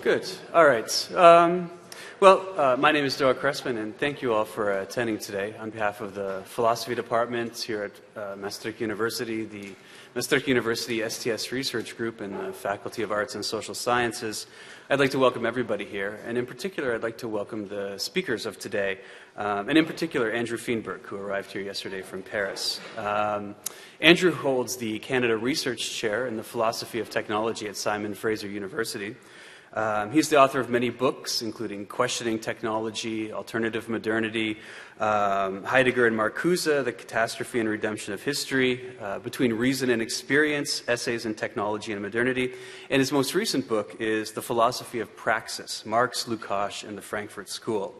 Good. All right. My name is Doa Crespin, and thank you all for attending today on behalf of the Philosophy Department here at Maastricht University, the Maastricht University STS Research Group, and the Faculty of Arts and Social Sciences. I'd like to welcome everybody here, and in particular, I'd like to welcome the speakers of today, and in particular, Andrew Feenberg, who arrived here yesterday from Paris. Andrew holds the Canada Research Chair in the Philosophy of Technology at Simon Fraser University. He's the author of many books, including Questioning Technology, Alternative Modernity, Heidegger and Marcuse, The Catastrophe and Redemption of History, Between Reason and Experience, Essays in Technology and Modernity. And his most recent book is The Philosophy of Praxis, Marx, Lukács, and the Frankfurt School.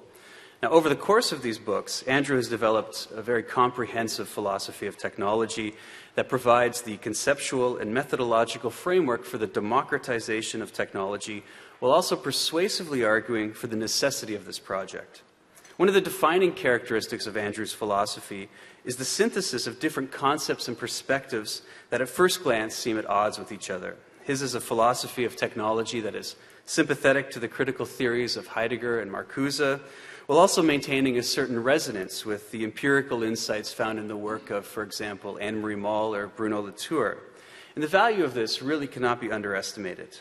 Now, over the course of these books, Andrew has developed a very comprehensive philosophy of technology that provides the conceptual and methodological framework for the democratization of technology, while also persuasively arguing for the necessity of this project. One of the defining characteristics of Andrew's philosophy is the synthesis of different concepts and perspectives that at first glance seem at odds with each other. His is a philosophy of technology that is sympathetic to the critical theories of Heidegger and Marcuse, while also maintaining a certain resonance with the empirical insights found in the work of, for example, Anne-Marie Moll or Bruno Latour. And the value of this really cannot be underestimated.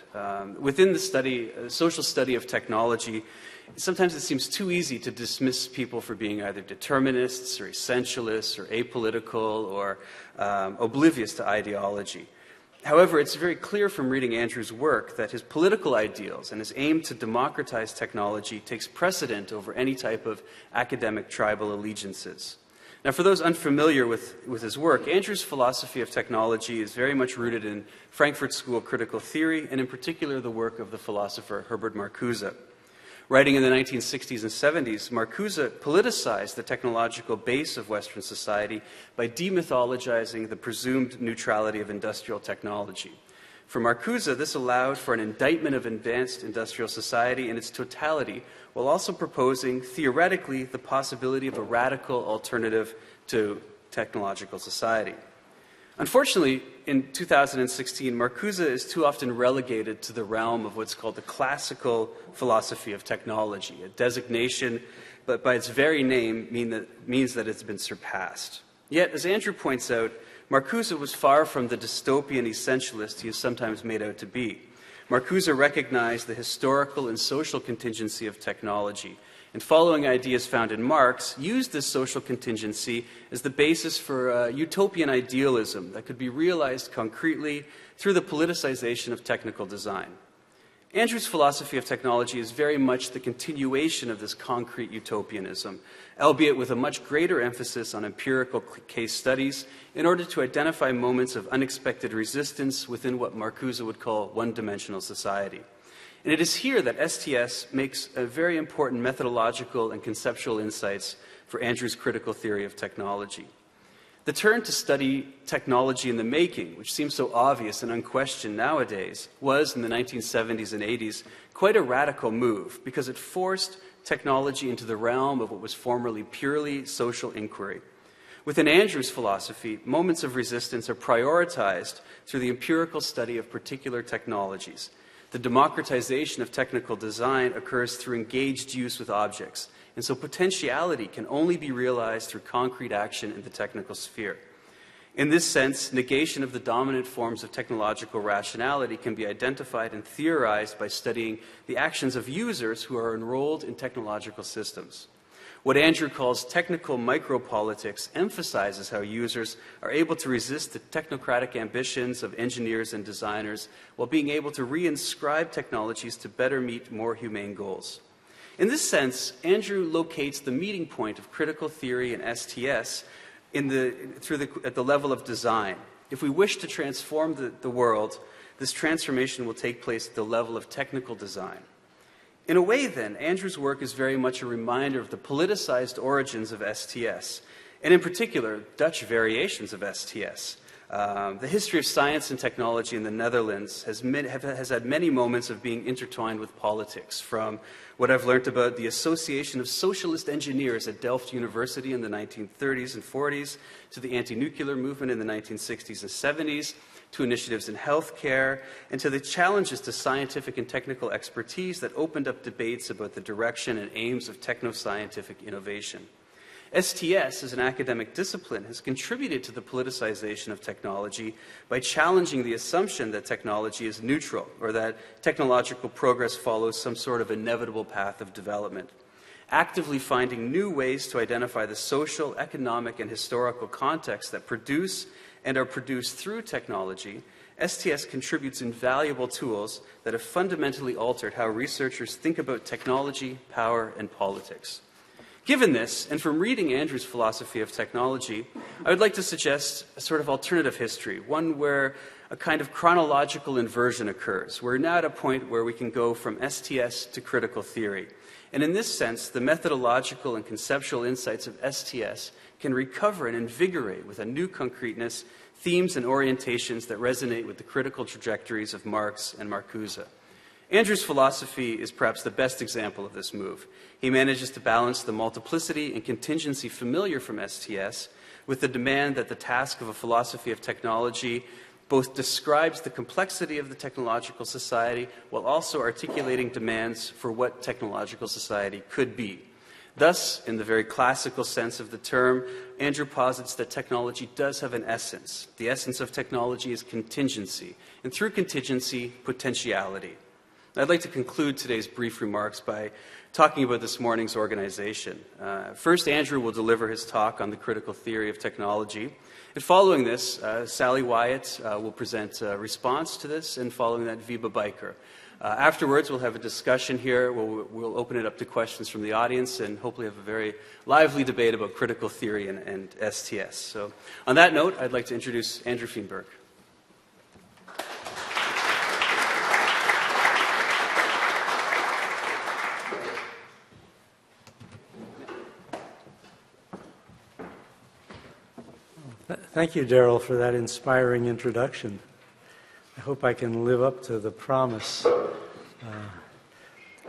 Within the social study of technology, sometimes it seems too easy to dismiss people for being either determinists or essentialists or apolitical or oblivious to ideology. However, it's very clear from reading Andrew's work that his political ideals and his aim to democratize technology takes precedent over any type of academic tribal allegiances. Now, for those unfamiliar with his work, Andrew's philosophy of technology is very much rooted in Frankfurt School critical theory, and in particular the work of the philosopher Herbert Marcuse. Writing in the 1960s and 70s, Marcuse politicized the technological base of Western society by demythologizing the presumed neutrality of industrial technology. For Marcuse, this allowed for an indictment of advanced industrial society in its totality, while also proposing, theoretically, the possibility of a radical alternative to technological society. Unfortunately, in 2016, Marcuse is too often relegated to the realm of what's called the classical philosophy of technology, a designation, but by its very name means that it's been surpassed. Yet, as Andrew points out, Marcuse was far from the dystopian essentialist he is sometimes made out to be. Marcuse recognized the historical and social contingency of technology, and following ideas found in Marx, used this social contingency as the basis for utopian idealism that could be realized concretely through the politicization of technical design. Andrew's philosophy of technology is very much the continuation of this concrete utopianism, albeit with a much greater emphasis on empirical case studies in order to identify moments of unexpected resistance within what Marcuse would call one-dimensional society. And it is here that STS makes a very important methodological and conceptual insights for Andrew's critical theory of technology. The turn to study technology in the making, which seems so obvious and unquestioned nowadays, was in the 1970s and 80s quite a radical move because it forced technology into the realm of what was formerly purely social inquiry. Within Andrew's philosophy, moments of resistance are prioritized through the empirical study of particular technologies. The democratization of technical design occurs through engaged use with objects, and so potentiality can only be realized through concrete action in the technical sphere. In this sense, negation of the dominant forms of technological rationality can be identified and theorized by studying the actions of users who are enrolled in technological systems. What Andrew calls technical micropolitics emphasizes how users are able to resist the technocratic ambitions of engineers and designers while being able to reinscribe technologies to better meet more humane goals. In this sense, Andrew locates the meeting point of critical theory and STS at the level of design. If we wish to transform the world, this transformation will take place at the level of technical design. In a way, then, Andrew's work is very much a reminder of the politicized origins of STS, and in particular, Dutch variations of STS. The history of science and technology in the Netherlands has had many moments of being intertwined with politics, from what I've learned about the Association of Socialist Engineers at Delft University in the 1930s and 40s, to the anti-nuclear movement in the 1960s and 70s, to initiatives in healthcare, and to the challenges to scientific and technical expertise that opened up debates about the direction and aims of technoscientific innovation. STS, as an academic discipline, has contributed to the politicization of technology by challenging the assumption that technology is neutral or that technological progress follows some sort of inevitable path of development. Actively finding new ways to identify the social, economic, and historical contexts that produce and are produced through technology, STS contributes invaluable tools that have fundamentally altered how researchers think about technology, power, and politics. Given this, and from reading Andrew's philosophy of technology, I would like to suggest a sort of alternative history, one where a kind of chronological inversion occurs. We're now at a point where we can go from STS to critical theory. And in this sense, the methodological and conceptual insights of STS can recover and invigorate with a new concreteness themes and orientations that resonate with the critical trajectories of Marx and Marcuse. Andrew's philosophy is perhaps the best example of this move. He manages to balance the multiplicity and contingency familiar from STS with the demand that the task of a philosophy of technology both describes the complexity of the technological society while also articulating demands for what technological society could be. Thus, in the very classical sense of the term, Andrew posits that technology does have an essence. The essence of technology is contingency, and through contingency, potentiality. I'd like to conclude today's brief remarks by talking about this morning's organization. First, Andrew will deliver his talk on the critical theory of technology. And following this, Sally Wyatt will present a response to this, and following that, Viba Biker. Afterwards, we'll have a discussion here. We'll open it up to questions from the audience and hopefully have a very lively debate about critical theory and STS. So on that note, I'd like to introduce Andrew Feenberg. Thank you, Daryl, for that inspiring introduction. I hope I can live up to the promise.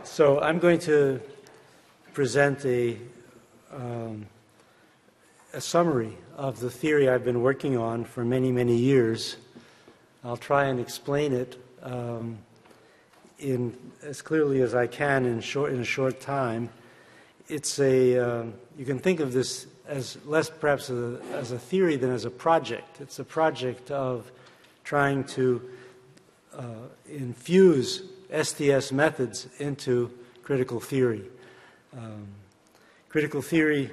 So I'm going to present a summary of the theory I've been working on for many, many years. I'll try and explain it in as clearly as I can in a short time. It's you can think of this as less perhaps as a theory than as a project. It's a project of trying to infuse STS methods into critical theory. Critical theory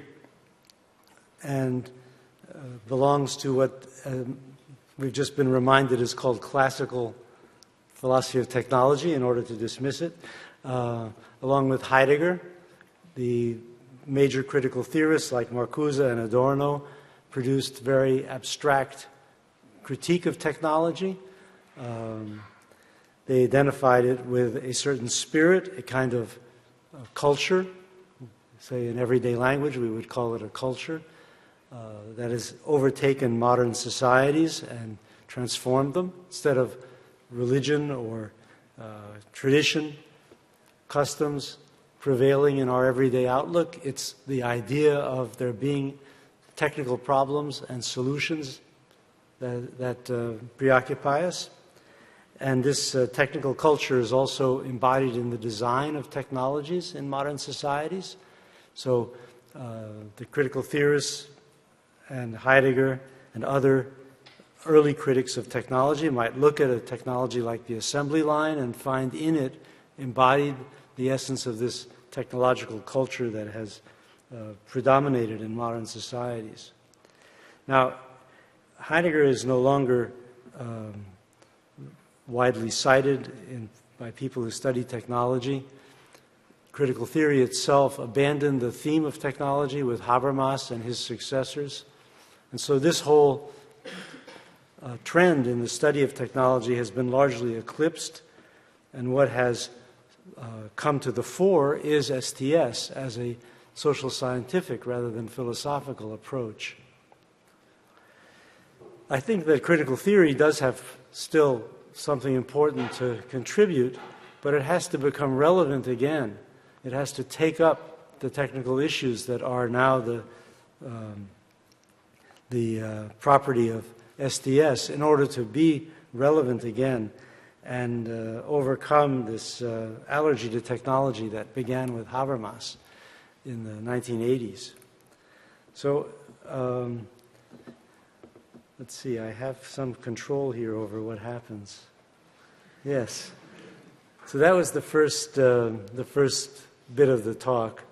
belongs to what we've just been reminded is called classical philosophy of technology in order to dismiss it. Along with Heidegger, the major critical theorists like Marcuse and Adorno produced very abstract critique of technology. They identified it with a certain spirit, a kind of culture. Say in everyday language, we would call it a culture that has overtaken modern societies and transformed them. Instead of religion or tradition, customs prevailing in our everyday outlook, it's the idea of there being technical problems and solutions that preoccupy us. And this technical culture is also embodied in the design of technologies in modern societies. So the critical theorists and Heidegger and other early critics of technology might look at a technology like the assembly line and find in it embodied the essence of this technological culture that has predominated in modern societies. Now, Heidegger is no longer widely cited by people who study technology. Critical theory itself abandoned the theme of technology with Habermas and his successors. And so this whole trend in the study of technology has been largely eclipsed, and what has come to the fore is STS as a social scientific rather than philosophical approach. I think that critical theory does have still something important to contribute, but it has to become relevant again. It has to take up the technical issues that are now the property of STS in order to be relevant again and overcome this allergy to technology that began with Habermas in the 1980s. So, let's see, I have some control here over what happens. Yes. So that was the first bit of the talk.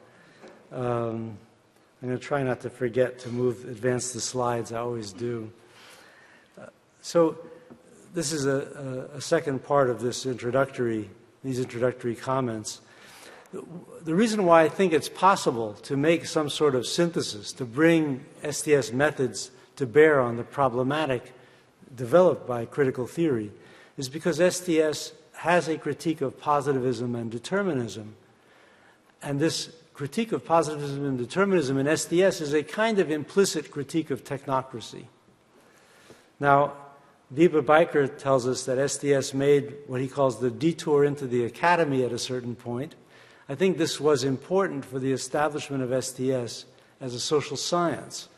I'm going to try not to forget to advance the slides. I always do. So this is a second part of these introductory comments. The reason why I think it's possible to make some sort of synthesis, to bring STS methods to bear on the problematic developed by critical theory, is because STS has a critique of positivism and determinism. And this critique of positivism and determinism in STS is a kind of implicit critique of technocracy. Now, Wiebe Bijker tells us that STS made what he calls the detour into the academy at a certain point. I think this was important for the establishment of STS as a social science,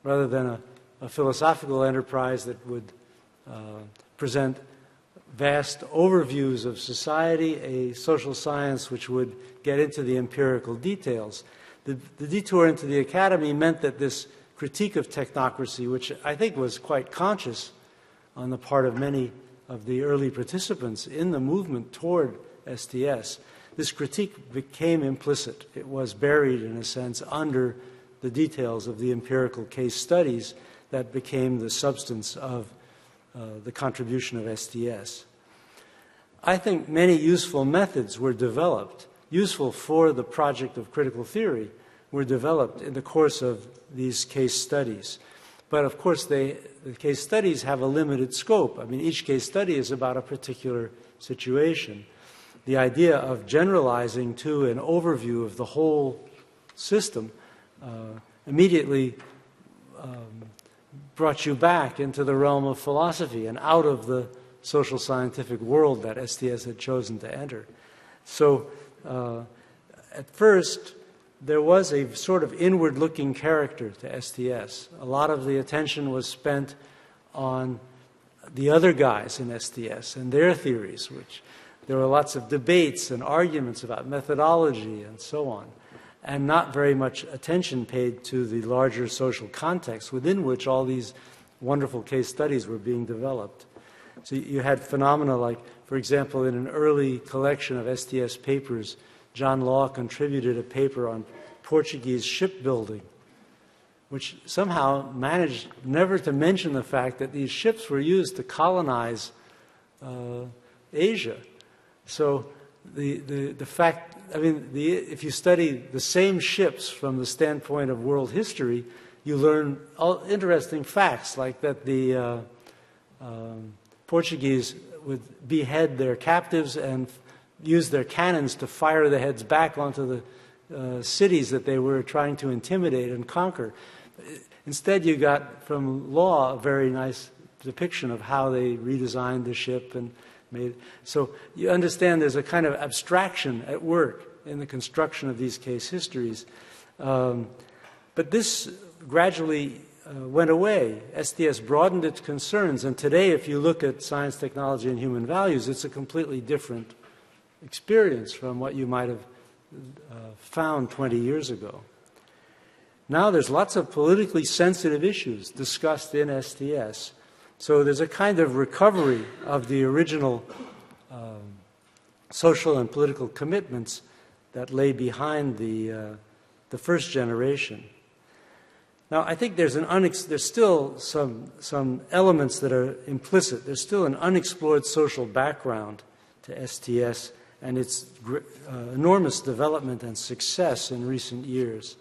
rather than a philosophical enterprise that would present vast overviews of society, a social science which would get into the empirical details. The detour into the academy meant that this critique of technocracy, which I think was quite conscious on the part of many of the early participants in the movement toward STS, this critique became implicit. It was buried, in a sense, under the details of the empirical case studies that became the substance of the contribution of STS. I think many useful methods were developed, useful for the project of critical theory, were developed in the course of these case studies. But of course, the case studies have a limited scope. I mean, each case study is about a particular situation. The idea of generalizing to an overview of the whole system immediately brought you back into the realm of philosophy and out of the social scientific world that STS had chosen to enter. So at first, there was a sort of inward-looking character to STS. A lot of the attention was spent on the other guys in STS and their theories, which there were lots of debates and arguments about methodology and so on, and not very much attention paid to the larger social context within which all these wonderful case studies were being developed. So you had phenomena like, for example, in an early collection of STS papers, John Law contributed a paper on Portuguese shipbuilding, which somehow managed never to mention the fact that these ships were used to colonize Asia. So the fact, I mean, if you study the same ships from the standpoint of world history, you learn interesting facts, like that the Portuguese would behead their captives and use their cannons to fire the heads back onto the cities that they were trying to intimidate and conquer. Instead, you got from Law a very nice depiction of how they redesigned the ship and made. So you understand there's a kind of abstraction at work in the construction of these case histories. But this gradually went away. STS broadened its concerns, and today, if you look at science, technology, and human values, it's a completely different experience from what you might have found 20 years ago. Now there's lots of politically sensitive issues discussed in STS. So there's a kind of recovery of the original social and political commitments that lay behind the first generation. Now, I think there's still some elements that are implicit. There's still an unexplored social background to STS and its enormous development and success in recent years,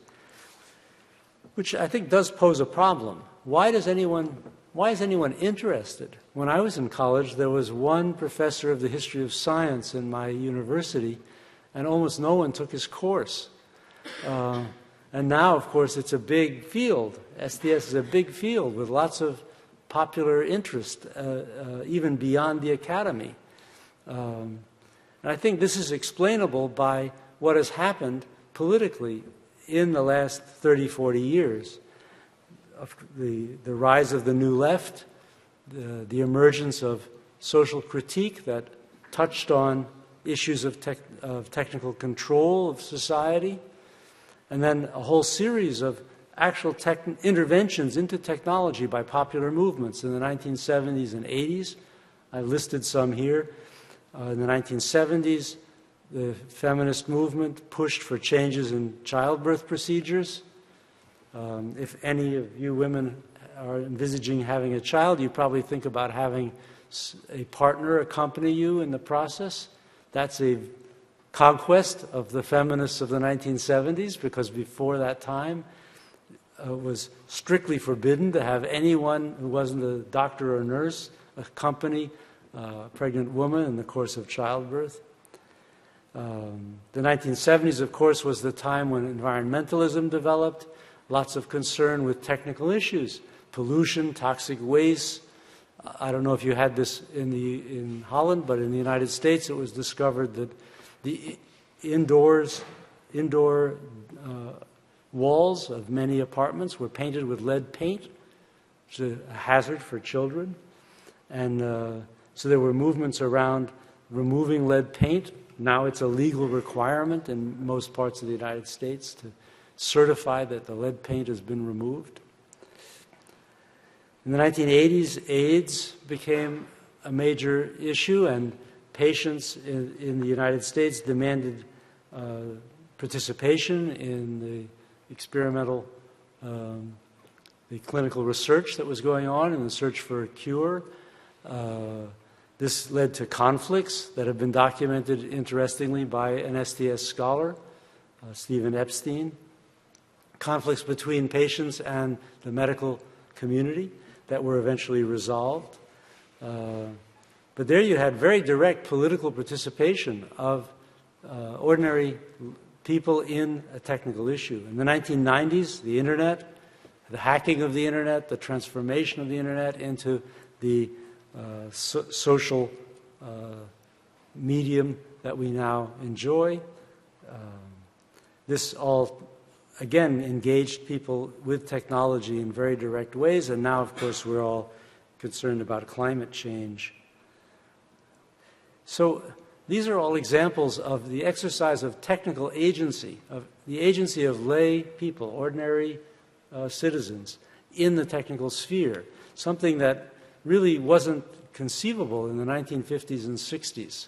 which I think does pose a problem. Why is anyone interested? When I was in college, there was one professor of the history of science in my university, and almost no one took his course. And now, of course, it's a big field. STS is a big field with lots of popular interest, even beyond the academy. And I think this is explainable by what has happened politically in the last 30, 40 years. The rise of the New Left, the emergence of social critique that touched on issues of technical control of society, and then a whole series of actual interventions into technology by popular movements in the 1970s and 80s. I've listed some here. In the 1970s, the feminist movement pushed for changes in childbirth procedures. If any of you women are envisaging having a child, you probably think about having a partner accompany you in the process. That's a conquest of the feminists of the 1970s, because before that time, it was strictly forbidden to have anyone who wasn't a doctor or nurse accompany a pregnant woman in the course of childbirth. The 1970s, of course, was the time when environmentalism developed, lots of concern with technical issues, pollution, toxic waste. I don't know if you had this in Holland, but in the United States it was discovered that the indoor walls of many apartments were painted with lead paint, which is a hazard for children. And so there were movements around removing lead paint. Now it's a legal requirement in most parts of the United States to certify that the lead paint has been removed. In the 1980s, AIDS became a major issue, and patients in the United States demanded participation in the experimental, the clinical research that was going on in the search for a cure. This led to conflicts that have been documented, interestingly, by an STS scholar, Stephen Epstein. Conflicts between patients and the medical community that were eventually resolved. But there you had very direct political participation of ordinary people in a technical issue. In the 1990s, the internet, the hacking of the internet, the transformation of the internet into the social medium that we now enjoy. This all, again, engaged people with technology in very direct ways, and now, of course, we're all concerned about climate change. So these are all examples of the exercise of technical agency, of the agency of lay people, ordinary citizens, in the technical sphere, something that really wasn't conceivable in the 1950s and 60s,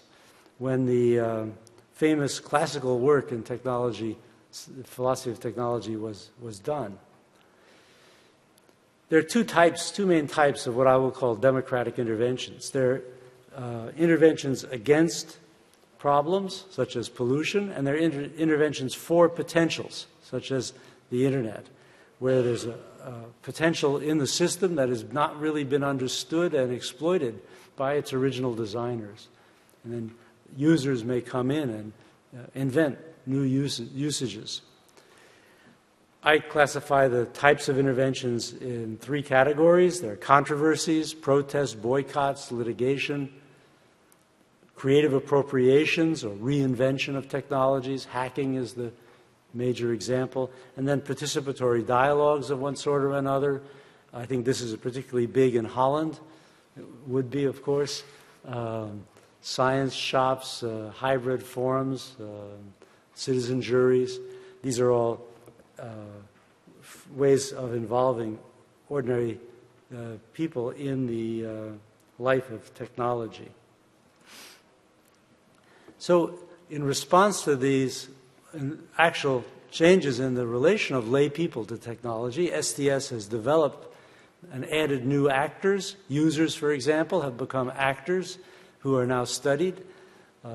when the famous classical work in technology, philosophy of technology, was done. There are two main types of what I will call democratic interventions. There are interventions against problems, such as pollution, and there are interventions for potentials, such as the internet, where there's a potential in the system that has not really been understood and exploited by its original designers. And then users may come in and invent new usages. I classify the types of interventions in three categories. There are controversies, protests, boycotts, litigation, creative appropriations or reinvention of technologies. Hacking is the major example. And then participatory dialogues of one sort or another. I think this is particularly big in Holland. It would be, of course. Science shops, hybrid forums, citizen juries. These are all ways of involving ordinary people in the life of technology. So in response to these actual changes in the relation of lay people to technology, STS has developed and added new actors. Users, for example, have become actors who are now studied. There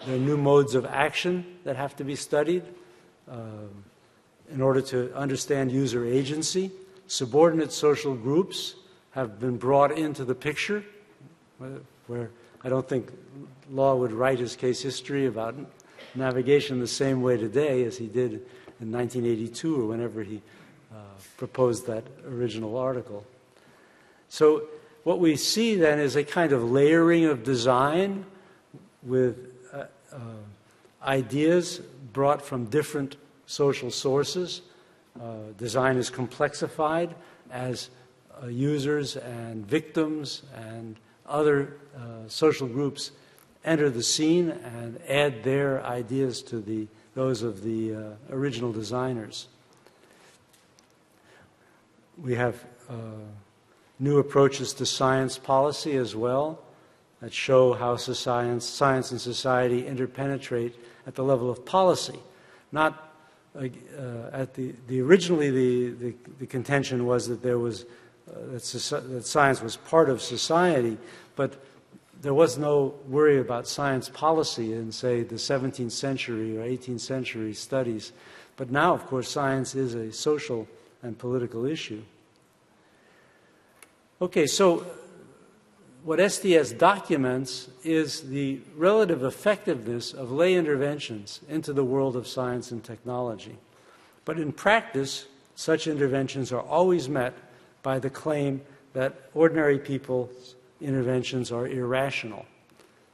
are new modes of action that have to be studied in order to understand user agency. Subordinate social groups have been brought into the picture, where I don't think Law would write his case history about navigation the same way today as he did in 1982 or whenever he proposed that original article. So what we see then is a kind of layering of design with ideas brought from different social sources. Design is complexified as users and victims and other social groups enter the scene and add their ideas to those of the original designers. We have new approaches to science policy as well that show how science and society interpenetrate at the level of policy. Not at originally the contention was that there was that science was part of society, but there was no worry about science policy in, say, the 17th century or 18th century studies. But now, of course, science is a social and political issue. Okay, so what STS documents is the relative effectiveness of lay interventions into the world of science and technology. But in practice, such interventions are always met by the claim that ordinary people's interventions are irrational,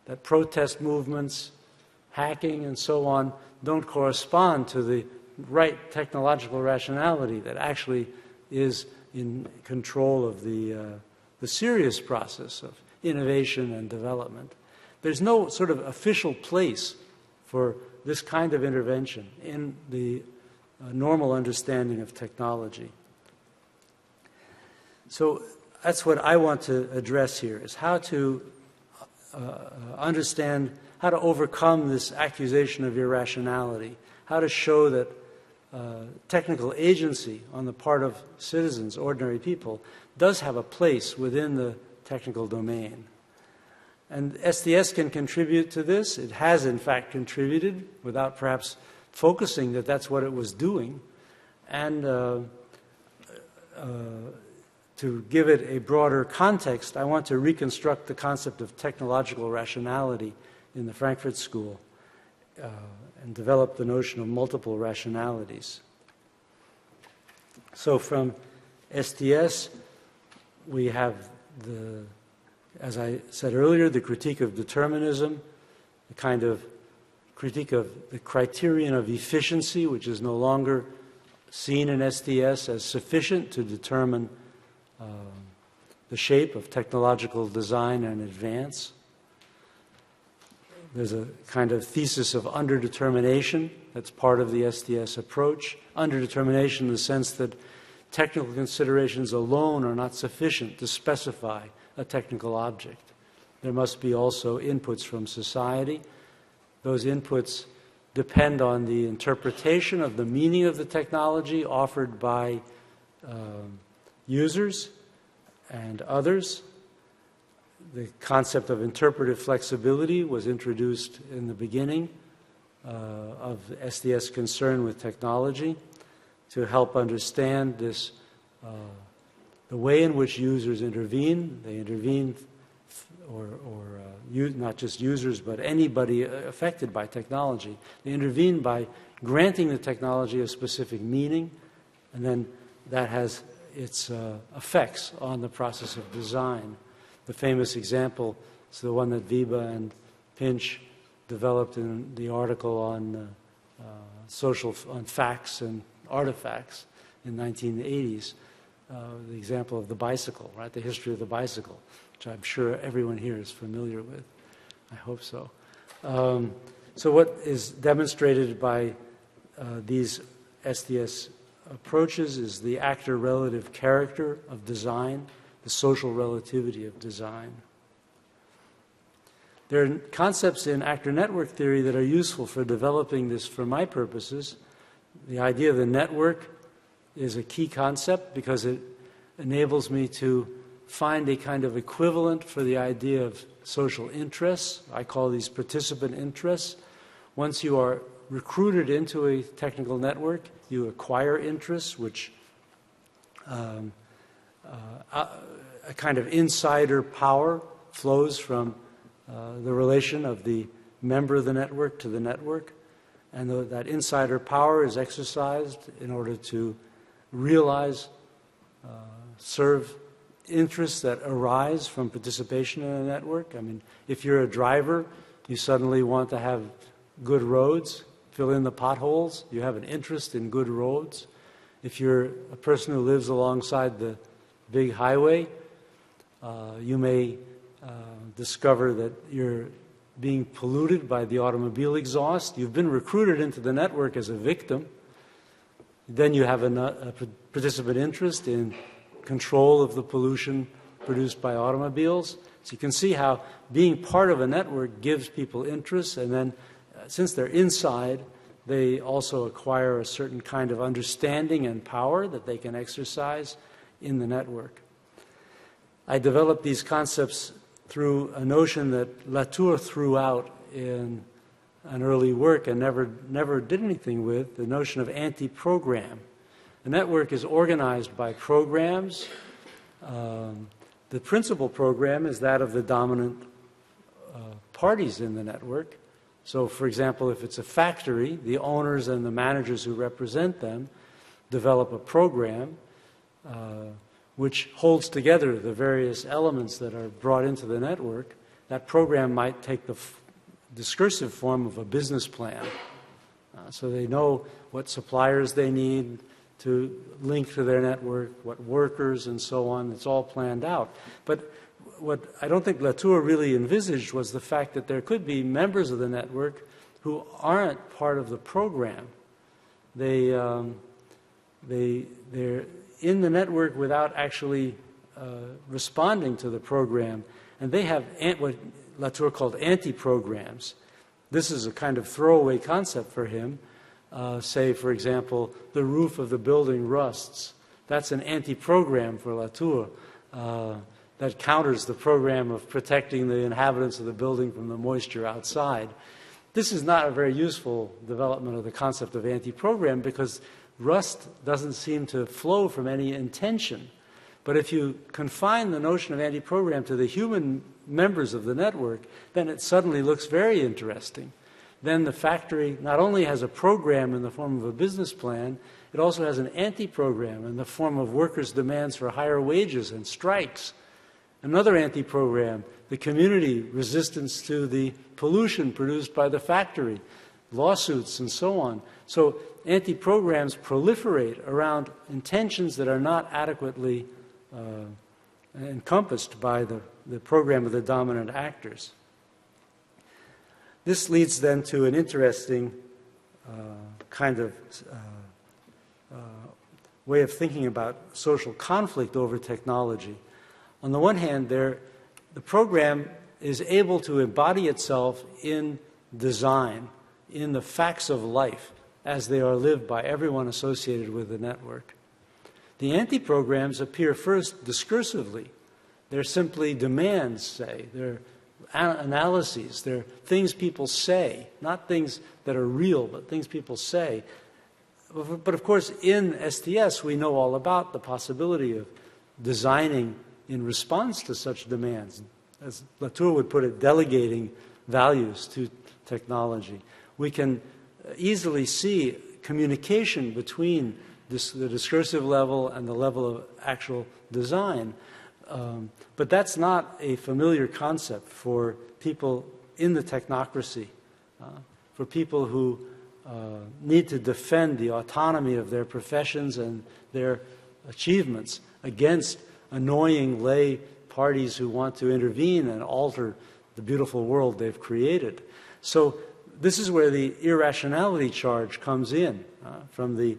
that protest movements, hacking, and so on don't correspond to the right technological rationality that actually is in control of the serious process of innovation and development. There's no sort of official place for this kind of intervention in the normal understanding of technology. So that's what I want to address here, is how to understand, how to overcome this accusation of irrationality, how to show that technical agency on the part of citizens, ordinary people, does have a place within the technical domain. And STS can contribute to this. It has, in fact, contributed without perhaps focusing that that's what it was doing. And to give it a broader context, I want to reconstruct the concept of technological rationality in the Frankfurt School and develop the notion of multiple rationalities. So from STS, we have as I said earlier, the critique of determinism, the kind of critique of the criterion of efficiency, which is no longer seen in STS as sufficient to determine the shape of technological design and advance. There's a kind of thesis of underdetermination that's part of the STS approach. Underdetermination in the sense that technical considerations alone are not sufficient to specify a technical object. There must be also inputs from society. Those inputs depend on the interpretation of the meaning of the technology offered by users and others. The concept of interpretive flexibility was introduced in the beginning of STS concern with technology to help understand this, the way in which users intervene. They intervene, not just users, but anybody affected by technology. They intervene by granting the technology a specific meaning, and then that has its effects on the process of design. The famous example is the one that Wiebe and Pinch developed in the article on on facts and artifacts in the 1980s. The example of the bicycle, right? The history of the bicycle, which I'm sure everyone here is familiar with. I hope so. So what is demonstrated by these STS approaches is the actor-relative character of design, the social relativity of design. There are concepts in actor network theory that are useful for developing this for my purposes. The idea of the network is a key concept because it enables me to find a kind of equivalent for the idea of social interests. I call these participant interests. Once you are recruited into a technical network, you acquire interests, which a kind of insider power flows from the relation of the member of the network to the network. And that insider power is exercised in order to realize, serve interests that arise from participation in a network. I mean, if you're a driver, you suddenly want to have good roads, fill in the potholes. You have an interest in good roads. If you're a person who lives alongside the big highway, you may discover that you're being polluted by the automobile exhaust. You've been recruited into the network as a victim. Then you have a participant interest in control of the pollution produced by automobiles. So you can see how being part of a network gives people interest, and then since they're inside, they also acquire a certain kind of understanding and power that they can exercise in the network. I developed these concepts through a notion that Latour threw out in an early work and never did anything with, the notion of anti-program. A network is organized by programs. The principal program is that of the dominant parties in the network. So, for example, if it's a factory, the owners and the managers who represent them develop a program which holds together the various elements that are brought into the network. That program might take the discursive form of a business plan. So they know what suppliers they need to link to their network, what workers and so on. It's all planned out. But what I don't think Latour really envisaged was the fact that there could be members of the network who aren't part of the program. They're in the network without actually responding to the program, and they have what Latour called anti-programs. This is a kind of throwaway concept for him. Say, for example, the roof of the building rusts. That's an anti-program for Latour. That counters the program of protecting the inhabitants of the building from the moisture outside. This is not a very useful development of the concept of anti-program because rust doesn't seem to flow from any intention. But if you confine the notion of anti-program to the human members of the network, then it suddenly looks very interesting. Then the factory not only has a program in the form of a business plan, it also has an anti-program in the form of workers' demands for higher wages and strikes. Another anti-program, the community resistance to the pollution produced by the factory, lawsuits and so on. So anti-programs proliferate around intentions that are not adequately encompassed by the program of the dominant actors. This leads then to an interesting kind of way of thinking about social conflict over technology. On the one hand, the program is able to embody itself in design, in the facts of life, as they are lived by everyone associated with the network. The anti-programs appear first discursively. They're simply demands, say. They're analyses. They're things people say, not things that are real, but things people say. But of course, in STS, we know all about the possibility of designing in response to such demands. As Latour would put it, delegating values to technology. We can easily see communication between the discursive level and the level of actual design. But that's not a familiar concept for people in the technocracy, for people who need to defend the autonomy of their professions and their achievements against annoying lay parties who want to intervene and alter the beautiful world they've created. So this is where the irrationality charge comes in, from the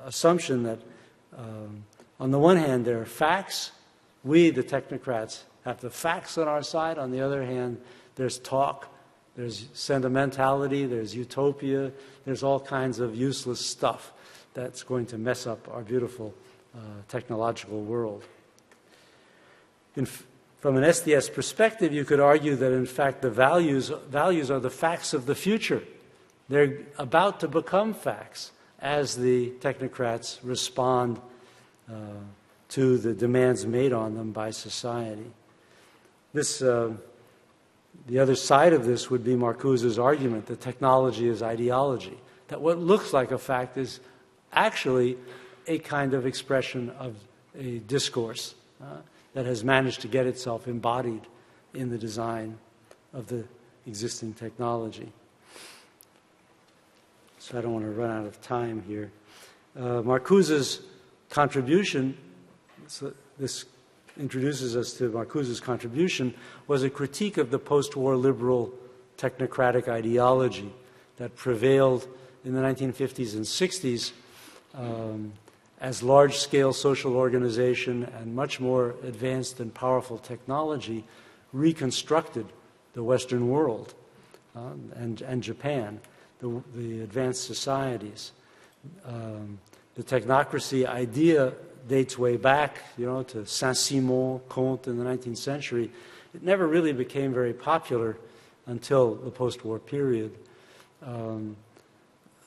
assumption that on the one hand there are facts. We, the technocrats, have the facts on our side. On the other hand, there's talk, there's sentimentality, there's utopia, there's all kinds of useless stuff that's going to mess up our beautiful technological world. From an STS perspective, you could argue that, in fact, the values are the facts of the future. They're about to become facts as the technocrats respond to the demands made on them by society. The other side of this would be Marcuse's argument that technology is ideology, that what looks like a fact is actually a kind of expression of a discourse that has managed to get itself embodied in the design of the existing technology. So I don't want to run out of time here. Marcuse's contribution, this introduces us to Marcuse's contribution, was a critique of the post-war liberal technocratic ideology that prevailed in the 1950s and 60s as large-scale social organization and much more advanced and powerful technology reconstructed the Western world and Japan, the advanced societies. The technocracy idea dates way back, to Saint-Simon, Comte in the 19th century. It never really became very popular until the post-war period.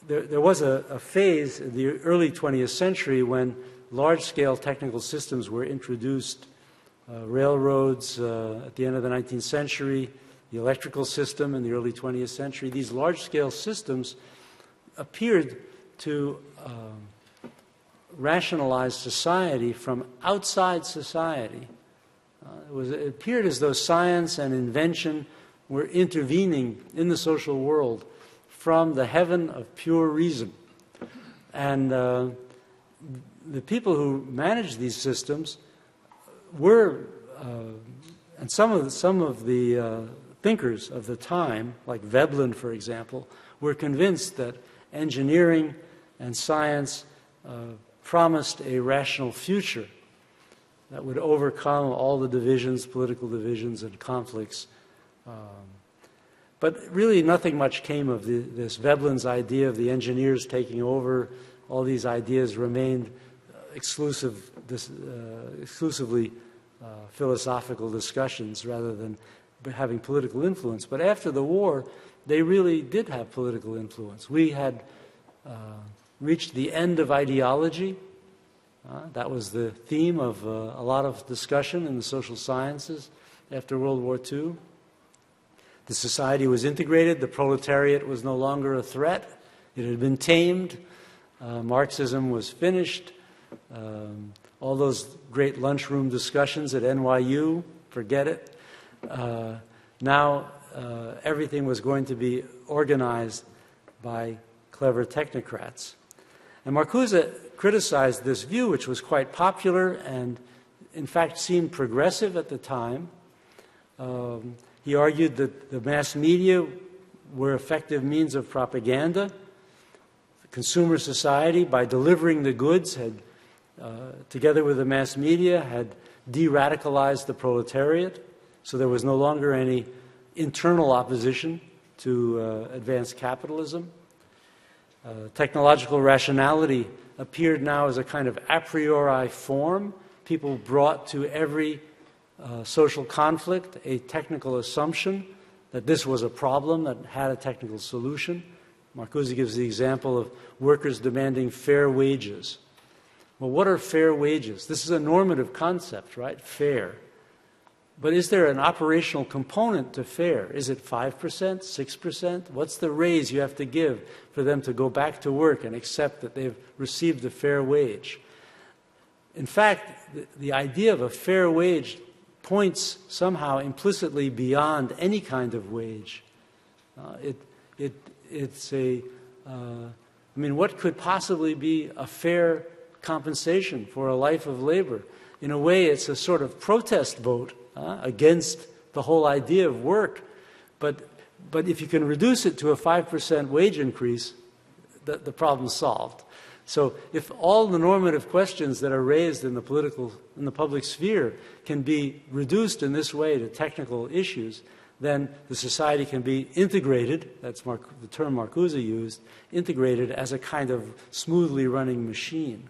There was a phase in the early 20th century when large-scale technical systems were introduced. Railroads at the end of the 19th century, the electrical system in the early 20th century. These large-scale systems appeared to rationalize society from outside society. It appeared as though science and invention were intervening in the social world from the heaven of pure reason. And the people who managed these systems were, and some of the thinkers of the time, like Veblen, for example, were convinced that engineering and science promised a rational future that would overcome all the divisions, political divisions and conflicts. But really nothing much came of this. Veblen's idea of the engineers taking over, all these ideas remained exclusively philosophical discussions rather than having political influence. But after the war, they really did have political influence. We had reached the end of ideology. That was the theme of a lot of discussion in the social sciences after World War II. The society was integrated. The proletariat was no longer a threat. It had been tamed. Marxism was finished. All those great lunchroom discussions at NYU, forget it. Now everything was going to be organized by clever technocrats. And Marcuse criticized this view, which was quite popular and, in fact, seemed progressive at the time. He argued that the mass media were effective means of propaganda. The consumer society, by delivering the goods, had, together with the mass media, had de-radicalized the proletariat, so there was no longer any internal opposition to advanced capitalism. Technological rationality appeared now as a kind of a priori form. People brought to every social conflict a technical assumption that this was a problem that had a technical solution. Marcuse gives the example of workers demanding fair wages. Well, what are fair wages? This is a normative concept, right? Fair. But is there an operational component to fair? Is it 5%, 6%? What's the raise you have to give for them to go back to work and accept that they've received a fair wage? In fact, the idea of a fair wage points somehow implicitly beyond any kind of wage. What could possibly be a fair compensation for a life of labor? In a way, it's a sort of protest vote against the whole idea of work. But if you can reduce it to a 5% wage increase, the problem's solved. So if all the normative questions that are raised in the public sphere can be reduced in this way to technical issues, then the society can be integrated, that's the term Marcuse used, integrated as a kind of smoothly running machine.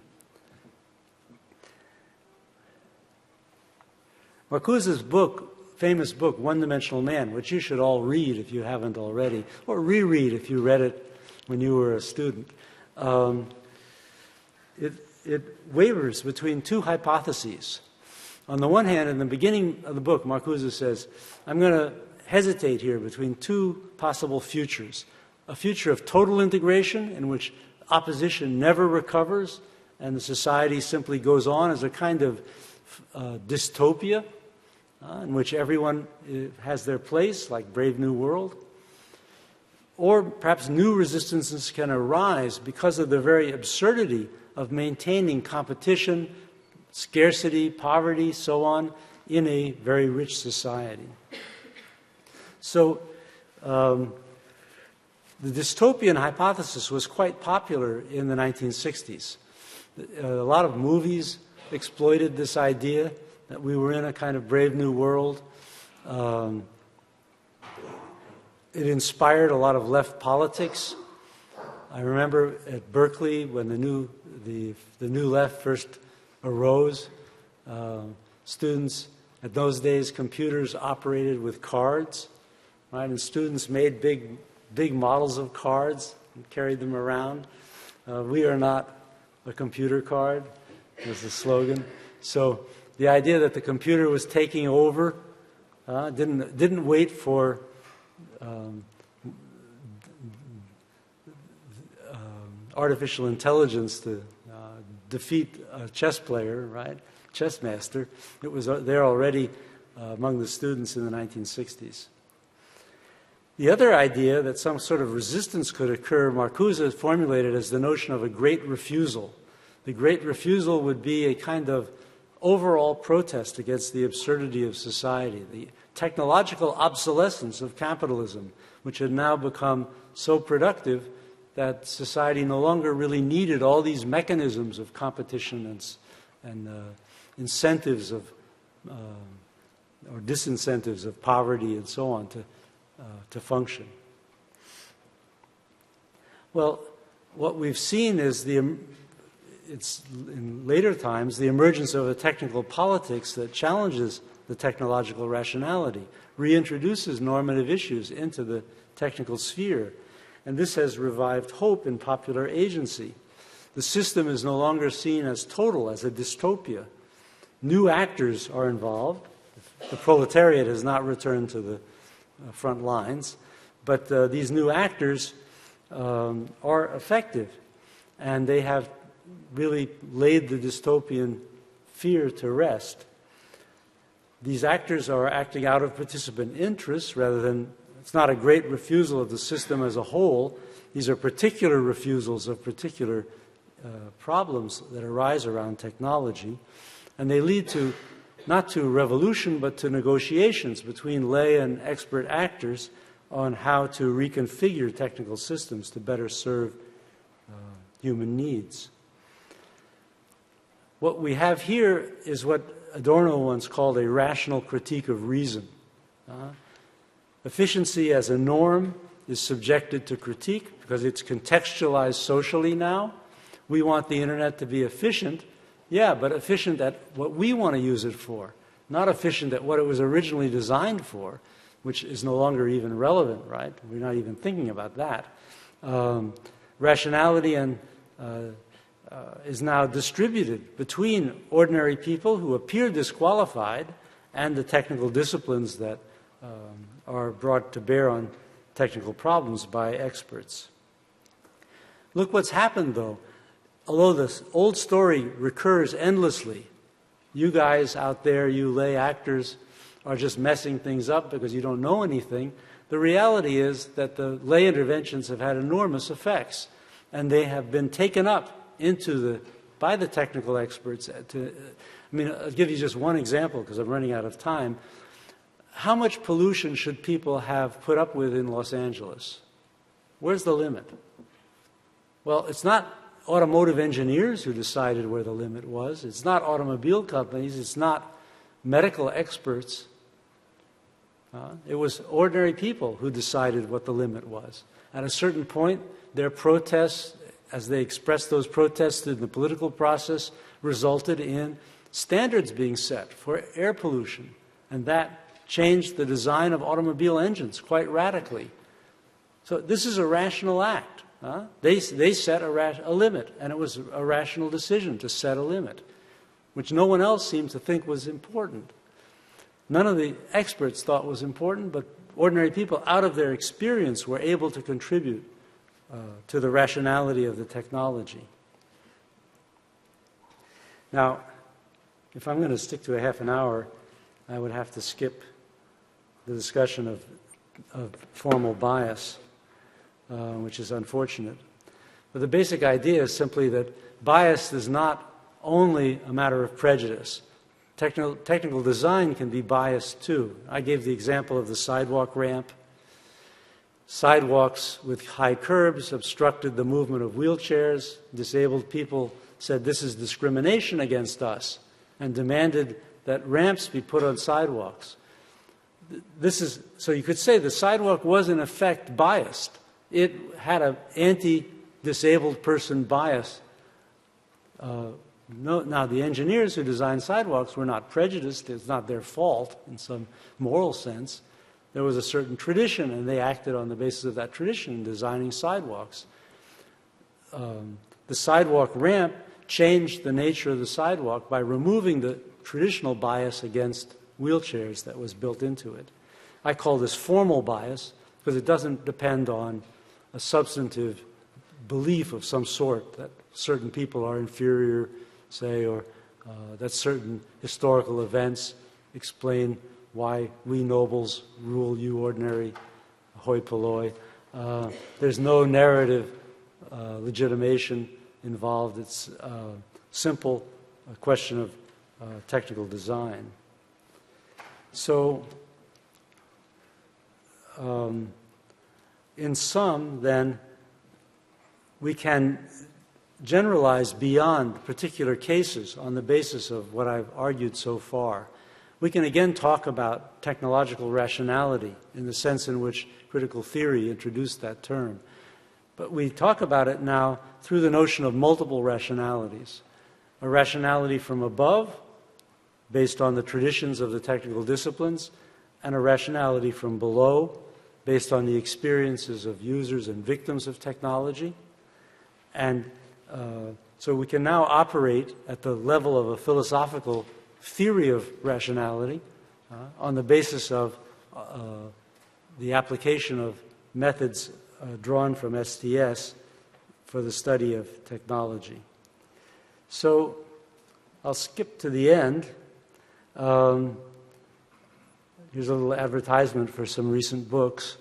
Marcuse's famous book, One-Dimensional Man, which you should all read if you haven't already, or reread if you read it when you were a student, it wavers between two hypotheses. On the one hand, in the beginning of the book, Marcuse says, I'm going to hesitate here between two possible futures. A future of total integration in which opposition never recovers and the society simply goes on as a kind of dystopia in which everyone has their place, like Brave New World. Or perhaps new resistances can arise because of the very absurdity of maintaining competition, scarcity, poverty, so on, in a very rich society. So the dystopian hypothesis was quite popular in the 1960s. A lot of movies exploited this idea that we were in a kind of brave new world. It inspired a lot of left politics. I remember at Berkeley when the new left first arose, students, at those days computers operated with cards, right? And students made big models of cards and carried them around. We are not a computer card was the slogan. So the idea that the computer was taking over didn't wait for artificial intelligence to defeat a chess player, right? Chess master. It was there already among the students in the 1960s. The other idea that some sort of resistance could occur, Marcuse formulated as the notion of a great refusal. The great refusal would be a kind of overall protest against the absurdity of society, the technological obsolescence of capitalism, which had now become so productive that society no longer really needed all these mechanisms of competition and incentives of or disincentives of poverty and so on to function. Well, what we've seen is it's in later times the emergence of a technical politics that challenges the technological rationality, reintroduces normative issues into the technical sphere, and this has revived hope in popular agency. The system is no longer seen as total, as a dystopia. New actors are involved. The proletariat has not returned to the front lines, but these new actors are effective, and they have really laid the dystopian fear to rest. These actors are acting out of participant interests rather than, it's not a great refusal of the system as a whole. These are particular refusals of particular problems that arise around technology, and they lead to not to revolution, but to negotiations between lay and expert actors on how to reconfigure technical systems to better serve human needs. What we have here is what Adorno once called a rational critique of reason. Efficiency as a norm is subjected to critique because it's contextualized socially now. We want the internet to be efficient. Yeah, but efficient at what we want to use it for, not efficient at what it was originally designed for, which is no longer even relevant, right? We're not even thinking about that. Rationality is now distributed between ordinary people who appear disqualified and the technical disciplines that are brought to bear on technical problems by experts. Look what's happened, though. Although this old story recurs endlessly, you guys out there, you lay actors, are just messing things up because you don't know anything. The reality is that the lay interventions have had enormous effects, and they have been taken up by the technical experts. I'll give you just one example because I'm running out of time. How much pollution should people have put up with in Los Angeles? Where's the limit? Well, it's not automotive engineers who decided where the limit was. It's not automobile companies. It's not medical experts. It was ordinary people who decided what the limit was. At a certain point, their protests, as they expressed those protests in the political process, resulted in standards being set for air pollution. And that changed the design of automobile engines quite radically. So this is a rational act. They set a limit, and it was a rational decision to set a limit, which no one else seemed to think was important. None of the experts thought was important, but ordinary people, out of their experience, were able to contribute to the rationality of the technology. Now, if I'm going to stick to a half an hour, I would have to skip the discussion of formal bias, which is unfortunate. But the basic idea is simply that bias does not only a matter of prejudice. Technical design can be biased too. I gave the example of the sidewalk ramp. Sidewalks with high curbs obstructed the movement of wheelchairs. Disabled people said this is discrimination against us and demanded that ramps be put on sidewalks. So you could say the sidewalk was in effect biased. It had an anti-disabled person bias. Now, the engineers who designed sidewalks were not prejudiced. It's not their fault in some moral sense. There was a certain tradition, and they acted on the basis of that tradition in designing sidewalks. The sidewalk ramp changed the nature of the sidewalk by removing the traditional bias against wheelchairs that was built into it. I call this formal bias because it doesn't depend on a substantive belief of some sort that certain people are inferior, say, or that certain historical events explain why we nobles rule you ordinary, hoi polloi. There's no narrative legitimation involved. It's simple a question of technical design. So, in sum, then, we can generalize beyond particular cases on the basis of what I've argued so far. We can again talk about technological rationality in the sense in which critical theory introduced that term. But we talk about it now through the notion of multiple rationalities. A rationality from above, based on the traditions of the technical disciplines, and a rationality from below, based on the experiences of users and victims of technology. And so we can now operate at the level of a philosophical theory of rationality on the basis of the application of methods drawn from STS for the study of technology. So I'll skip to the end. Here's a little advertisement for some recent books.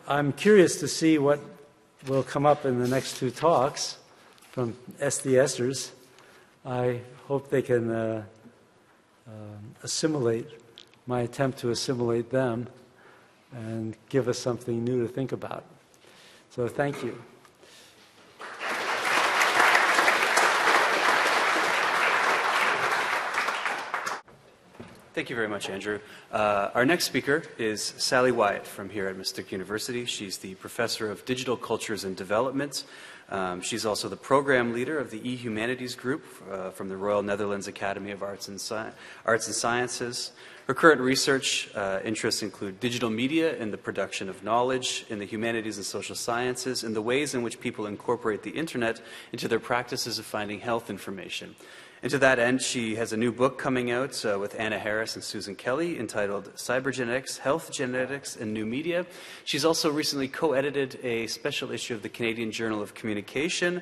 I'm curious to see what will come up in the next two talks from SDSers. I hope they can assimilate my attempt to assimilate them and give us something new to think about. So thank you. Thank you very much, Andrew. Our next speaker is Sally Wyatt from here at Maastricht University. She's the Professor of Digital Cultures and Development. She's also the program leader of the eHumanities Group from the Royal Netherlands Academy of Arts and Sciences. Her current research interests include digital media and the production of knowledge in the humanities and social sciences, and the ways in which people incorporate the internet into their practices of finding health information. And to that end, she has a new book coming out with Anna Harris and Susan Kelly entitled Cybergenetics, Health Genetics, and New Media. She's also recently co-edited a special issue of the Canadian Journal of Communication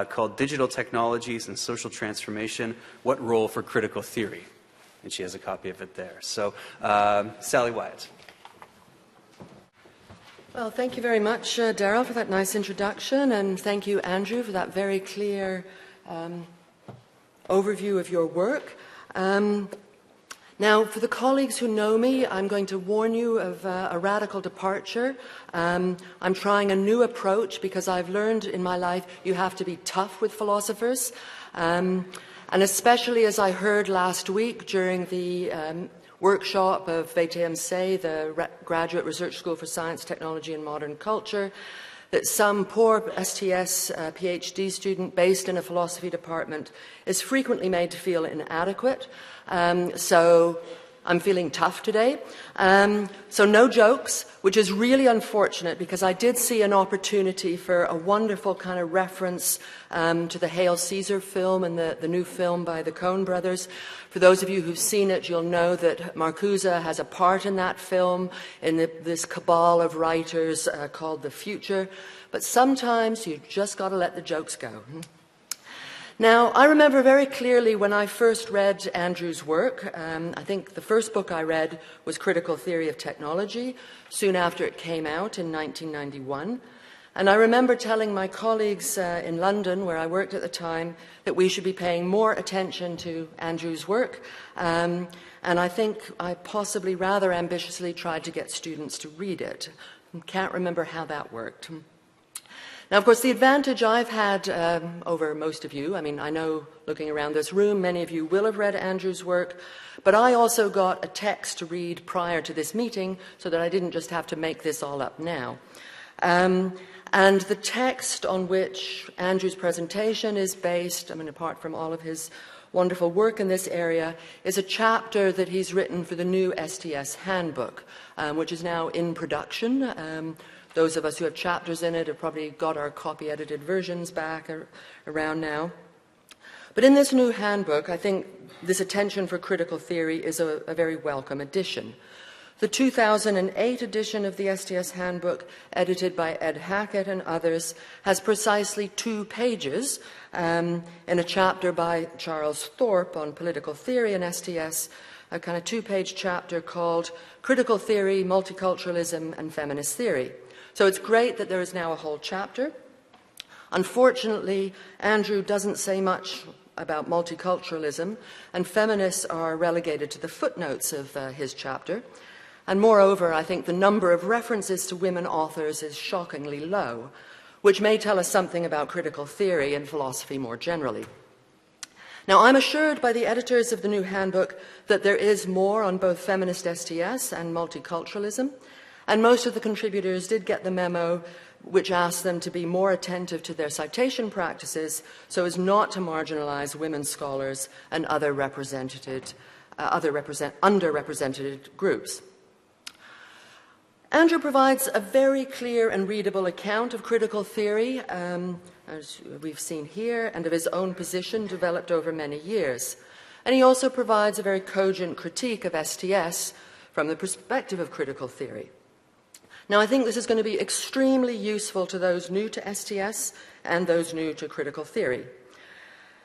called Digital Technologies and Social Transformation, What Role for Critical Theory? And she has a copy of it there. So, Sally Wyatt. Well, thank you very much, Daryl, for that nice introduction, and thank you, Andrew, for that very clear overview of your work. Now, for the colleagues who know me, I'm going to warn you of a radical departure. I'm trying a new approach because I've learned in my life you have to be tough with philosophers. And especially as I heard last week during the workshop of VTMC, the Graduate Research School for Science, Technology and Modern Culture, that some poor STS PhD student based in a philosophy department is frequently made to feel inadequate. So I'm feeling tough today. So no jokes, which is really unfortunate because I did see an opportunity for a wonderful kind of reference to the Hail Caesar film and the new film by the Coen brothers. For those of you who've seen it, you'll know that Marcuse has a part in that film in this cabal of writers called The Future. But sometimes you just got to let the jokes go. Now, I remember very clearly when I first read Andrew's work. I think the first book I read was Critical Theory of Technology, soon after it came out in 1991. And I remember telling my colleagues in London, where I worked at the time, that we should be paying more attention to Andrew's work. And I think I possibly rather ambitiously tried to get students to read it. Can't remember how that worked. Now, of course, the advantage I've had over most of you, I mean, I know looking around this room, many of you will have read Andrew's work, but I also got a text to read prior to this meeting so that I didn't just have to make this all up now. And the text on which Andrew's presentation is based, I mean, apart from all of his wonderful work in this area, is a chapter that he's written for the new STS handbook, which is now in production. Those of us who have chapters in it have probably got our copy-edited versions back around now. But in this new handbook, I think this attention for critical theory is a very welcome addition. The 2008 edition of the STS handbook, edited by Ed Hackett and others, has precisely 2 pages in a chapter by Charles Thorpe on political theory and STS, a kind of 2-page chapter called Critical Theory, Multiculturalism, and Feminist Theory. So it's great that there is now a whole chapter. Unfortunately, Andrew doesn't say much about multiculturalism, and feminists are relegated to the footnotes of his chapter. And moreover, I think the number of references to women authors is shockingly low, which may tell us something about critical theory and philosophy more generally. Now, I'm assured by the editors of the new handbook that there is more on both feminist STS and multiculturalism, and most of the contributors did get the memo which asked them to be more attentive to their citation practices so as not to marginalize women scholars and other underrepresented groups. Andrew provides a very clear and readable account of critical theory, as we've seen here, and of his own position developed over many years. And he also provides a very cogent critique of STS from the perspective of critical theory. Now, I think this is going to be extremely useful to those new to STS and those new to critical theory.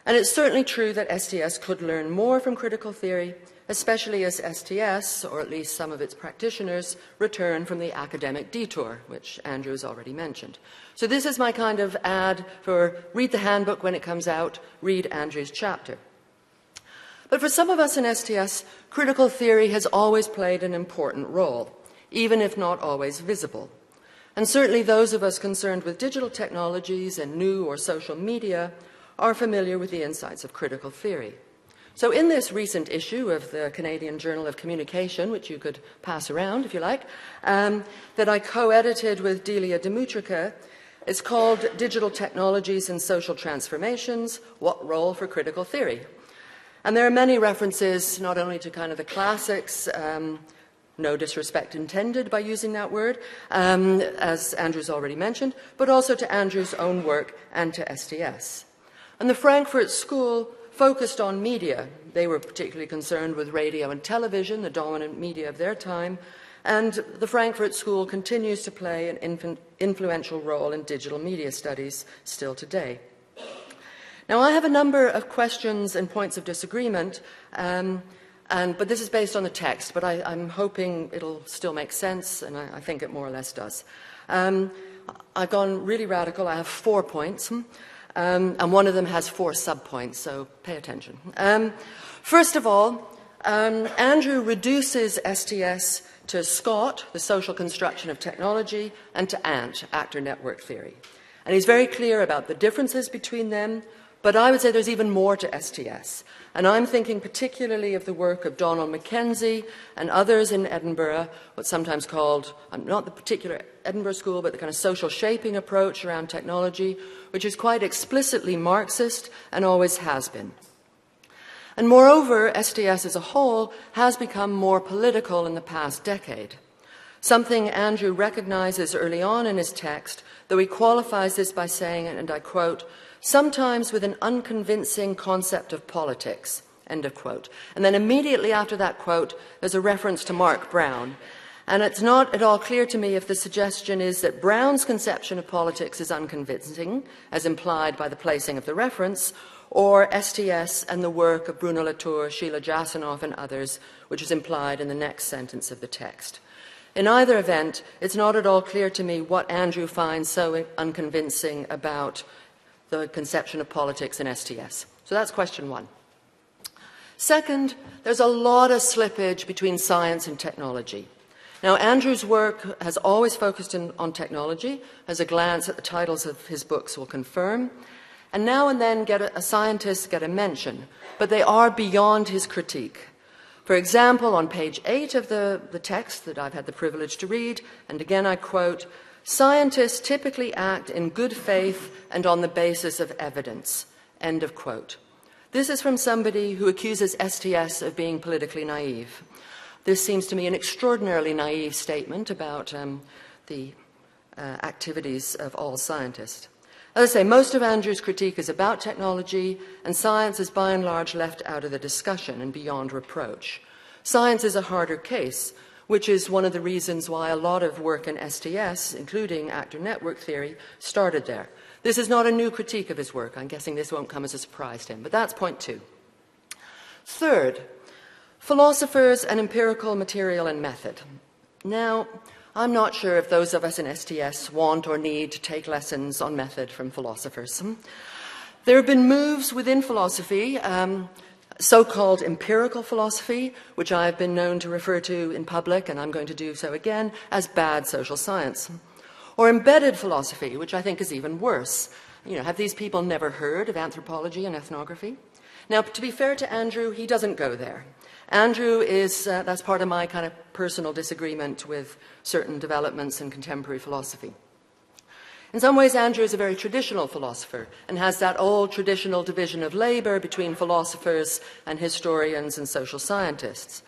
And it's certainly true that STS could learn more from critical theory, especially as STS, or at least some of its practitioners, return from the academic detour, which Andrew has already mentioned. So this is my kind of ad for read the handbook when it comes out, read Andrew's chapter. But for some of us in STS, critical theory has always played an important role, even if not always visible. And certainly those of us concerned with digital technologies and new or social media are familiar with the insights of critical theory. So in this recent issue of the Canadian Journal of Communication, which you could pass around if you like, that I co-edited with Delia Dimutrica, it's called Digital Technologies and Social Transformations, What Role for Critical Theory? And there are many references not only to kind of the classics, no disrespect intended by using that word, as Andrew's already mentioned, but also to Andrew's own work and to STS. And the Frankfurt School focused on media. They were particularly concerned with radio and television, the dominant media of their time, and the Frankfurt School continues to play an influential role in digital media studies still today. Now, I have a number of questions and points of disagreement, but this is based on the text, but I'm hoping it'll still make sense, and I think it more or less does. I've gone really radical. I have 4 points. And one of them has 4 subpoints, so pay attention. First of all, Andrew reduces STS to SCOT, the social construction of technology, and to ANT, actor network theory. And he's very clear about the differences between them, but I would say there's even more to STS. And I'm thinking particularly of the work of Donald Mackenzie and others in Edinburgh, what's sometimes called, not the particular Edinburgh School, but the kind of social shaping approach around technology, which is quite explicitly Marxist and always has been. And moreover, STS as a whole has become more political in the past decade, something Andrew recognizes early on in his text, though he qualifies this by saying, and I quote, "sometimes with an unconvincing concept of politics," end of quote. And then immediately after that quote, there's a reference to Mark Brown. And it's not at all clear to me if the suggestion is that Brown's conception of politics is unconvincing, as implied by the placing of the reference, or STS and the work of Bruno Latour, Sheila Jasanoff, and others, which is implied in the next sentence of the text. In either event, it's not at all clear to me what Andrew finds so unconvincing about the conception of politics in STS. So that's question one. Second, there's a lot of slippage between science and technology. Now, Andrew's work has always focused on technology, as a glance at the titles of his books will confirm, and now and then scientists get a mention, but they are beyond his critique. For example, on page 8 of the text that I've had the privilege to read, and again I quote, "Scientists typically act in good faith and on the basis of evidence," end of quote. This is from somebody who accuses STS of being politically naive. This seems to me an extraordinarily naive statement about the activities of all scientists. As I say, most of Andrew's critique is about technology, and science is by and large left out of the discussion and beyond reproach. Science is a harder case, which is one of the reasons why a lot of work in STS, including actor network theory, started there. This is not a new critique of his work. I'm guessing this won't come as a surprise to him, but that's point two. Third, philosophers and empirical material and method. Now, I'm not sure if those of us in STS want or need to take lessons on method from philosophers. There have been moves within philosophy, so-called empirical philosophy, which I have been known to refer to in public, and I'm going to do so again, as bad social science. Or embedded philosophy, which I think is even worse. Have these people never heard of anthropology and ethnography? Now, to be fair to Andrew, he doesn't go there. Andrew is, that's part of my kind of personal disagreement with certain developments in contemporary philosophy. In some ways, Andrew is a very traditional philosopher and has that old traditional division of labor between philosophers and historians and social scientists.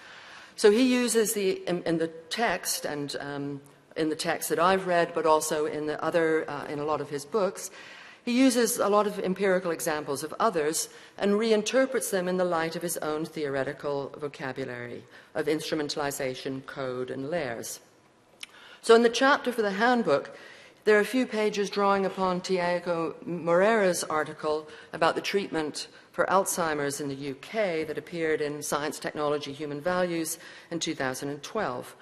So he uses in the text and in the text that I've read, but also in in a lot of his books, he uses a lot of empirical examples of others and reinterprets them in the light of his own theoretical vocabulary of instrumentalization, code, and layers. So in the chapter for the handbook, there are a few pages drawing upon Tiago Moreira's article about the treatment for Alzheimer's in the UK that appeared in Science, Technology, Human Values in 2012.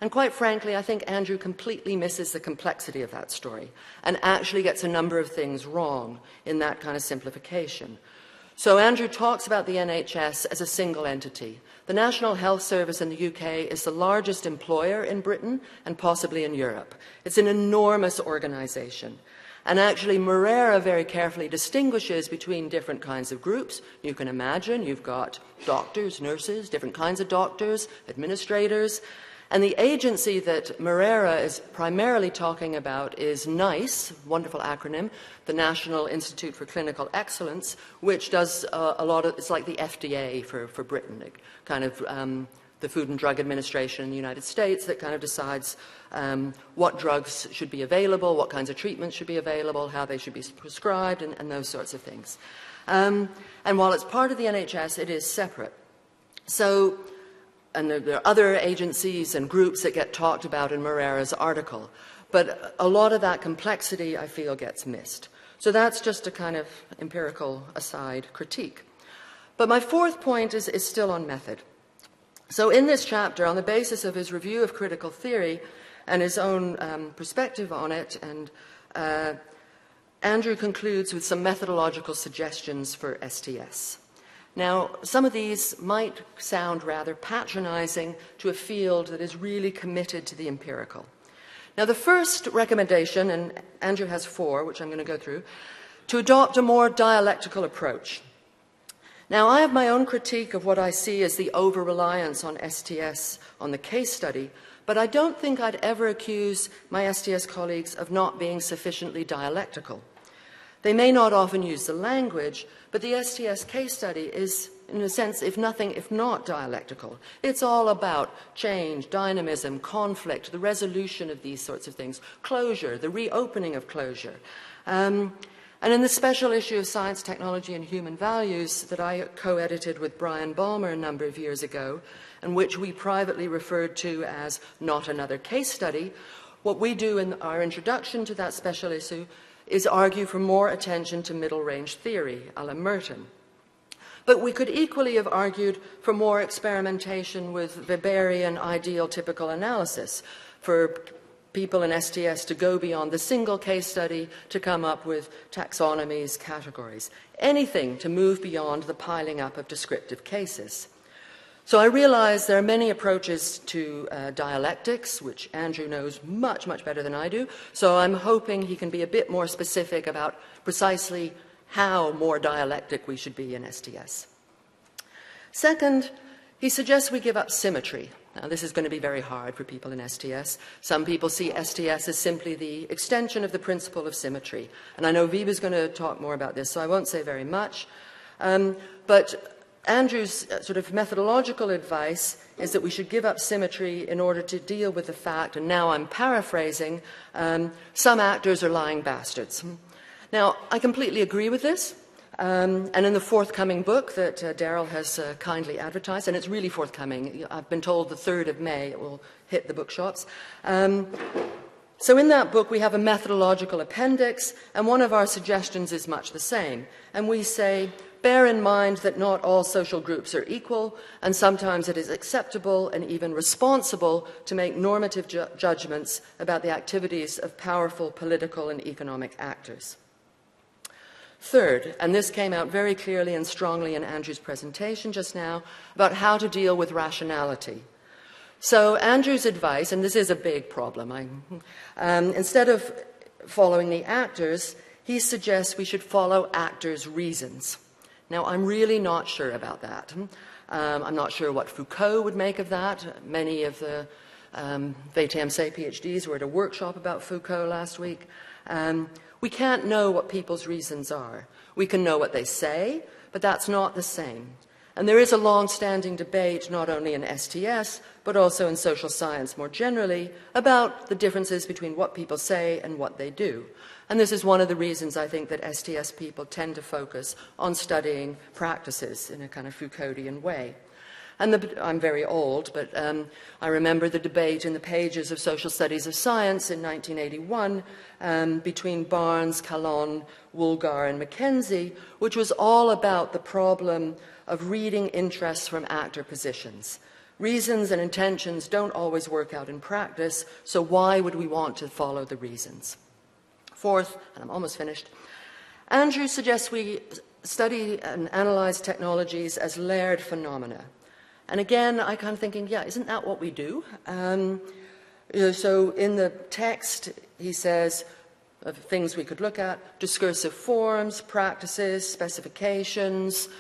And quite frankly, I think Andrew completely misses the complexity of that story and actually gets a number of things wrong in that kind of simplification. So Andrew talks about the NHS as a single entity. The National Health Service in the UK is the largest employer in Britain and possibly in Europe. It's an enormous organisation. And actually, Moreira very carefully distinguishes between different kinds of groups. You can imagine you've got doctors, nurses, different kinds of doctors, administrators. And the agency that Moreira is primarily talking about is NICE, wonderful acronym, the National Institute for Clinical Excellence, which does a lot of, it's like the FDA for Britain, kind of the Food and Drug Administration in the United States that kind of decides what drugs should be available, what kinds of treatments should be available, how they should be prescribed, and those sorts of things. And while it's part of the NHS, it is separate. So, and there are other agencies and groups that get talked about in Moreira's article. But a lot of that complexity, I feel, gets missed. So that's just a kind of empirical aside critique. But my fourth point is still on method. So in this chapter, on the basis of his review of critical theory and his own perspective on it, and Andrew concludes with some methodological suggestions for STS. Now, some of these might sound rather patronizing to a field that is really committed to the empirical. Now, the first recommendation, and Andrew has 4, which I'm going to go through, to adopt a more dialectical approach. Now, I have my own critique of what I see as the over-reliance on STS on the case study, but I don't think I'd ever accuse my STS colleagues of not being sufficiently dialectical. They may not often use the language, but the STS case study is, in a sense, if not dialectical. It's all about change, dynamism, conflict, the resolution of these sorts of things, closure, the reopening of closure. And in the special issue of Science, Technology, and Human Values that I co-edited with Brian Balmer a number of years ago, and which we privately referred to as Not Another Case Study, what we do in our introduction to that special issue is argue for more attention to middle-range theory, a la Merton. But we could equally have argued for more experimentation with Weberian ideal typical analysis. for people in STS to go beyond the single case study to come up with taxonomies, categories, anything to move beyond the piling up of descriptive cases. So I realize there are many approaches to dialectics, which Andrew knows much, much better than I do. So I'm hoping he can be a bit more specific about precisely how more dialectic we should be in STS. Second, he suggests we give up symmetry. Now, this is going to be very hard for people in STS. Some people see STS as simply the extension of the principle of symmetry. And I know Wiebe is going to talk more about this, so I won't say very much. But Andrew's sort of methodological advice is that we should give up symmetry in order to deal with the fact, and now I'm paraphrasing, some actors are lying bastards. Now, I completely agree with this. And in the forthcoming book that Daryl has kindly advertised, and it's really forthcoming, I've been told the 3rd of May it will hit the bookshops. So in that book we have a methodological appendix, and one of our suggestions is much the same. And we say, bear in mind that not all social groups are equal, and sometimes it is acceptable and even responsible to make normative judgments about the activities of powerful political and economic actors. Third, and this came out very clearly and strongly in Andrew's presentation just now, about how to deal with rationality. So Andrew's advice, and this is a big problem, instead of following the actors, he suggests we should follow actors' reasons. Now, I'm really not sure about that. I'm not sure what Foucault would make of that. Many of the VTMC PhDs were at a workshop about Foucault last week. We can't know what people's reasons are. We can know what they say, but that's not the same. And there is a long-standing debate, not only in STS, but also in social science more generally, about the differences between what people say and what they do. And this is one of the reasons I think that STS people tend to focus on studying practices in a kind of Foucauldian way. And I'm very old, but I remember the debate in the pages of Social Studies of Science in 1981 between Barnes, Calonne, Woolgar, and Mackenzie, which was all about the problem of reading interests from actor positions. Reasons and intentions don't always work out in practice, so why would we want to follow the reasons? Fourth, and I'm almost finished, Andrew suggests we study and analyze technologies as layered phenomena. And again, I kind of thinking, yeah, isn't that what we do? So in the text, he says, of things we could look at, discursive forms, practices, specifications,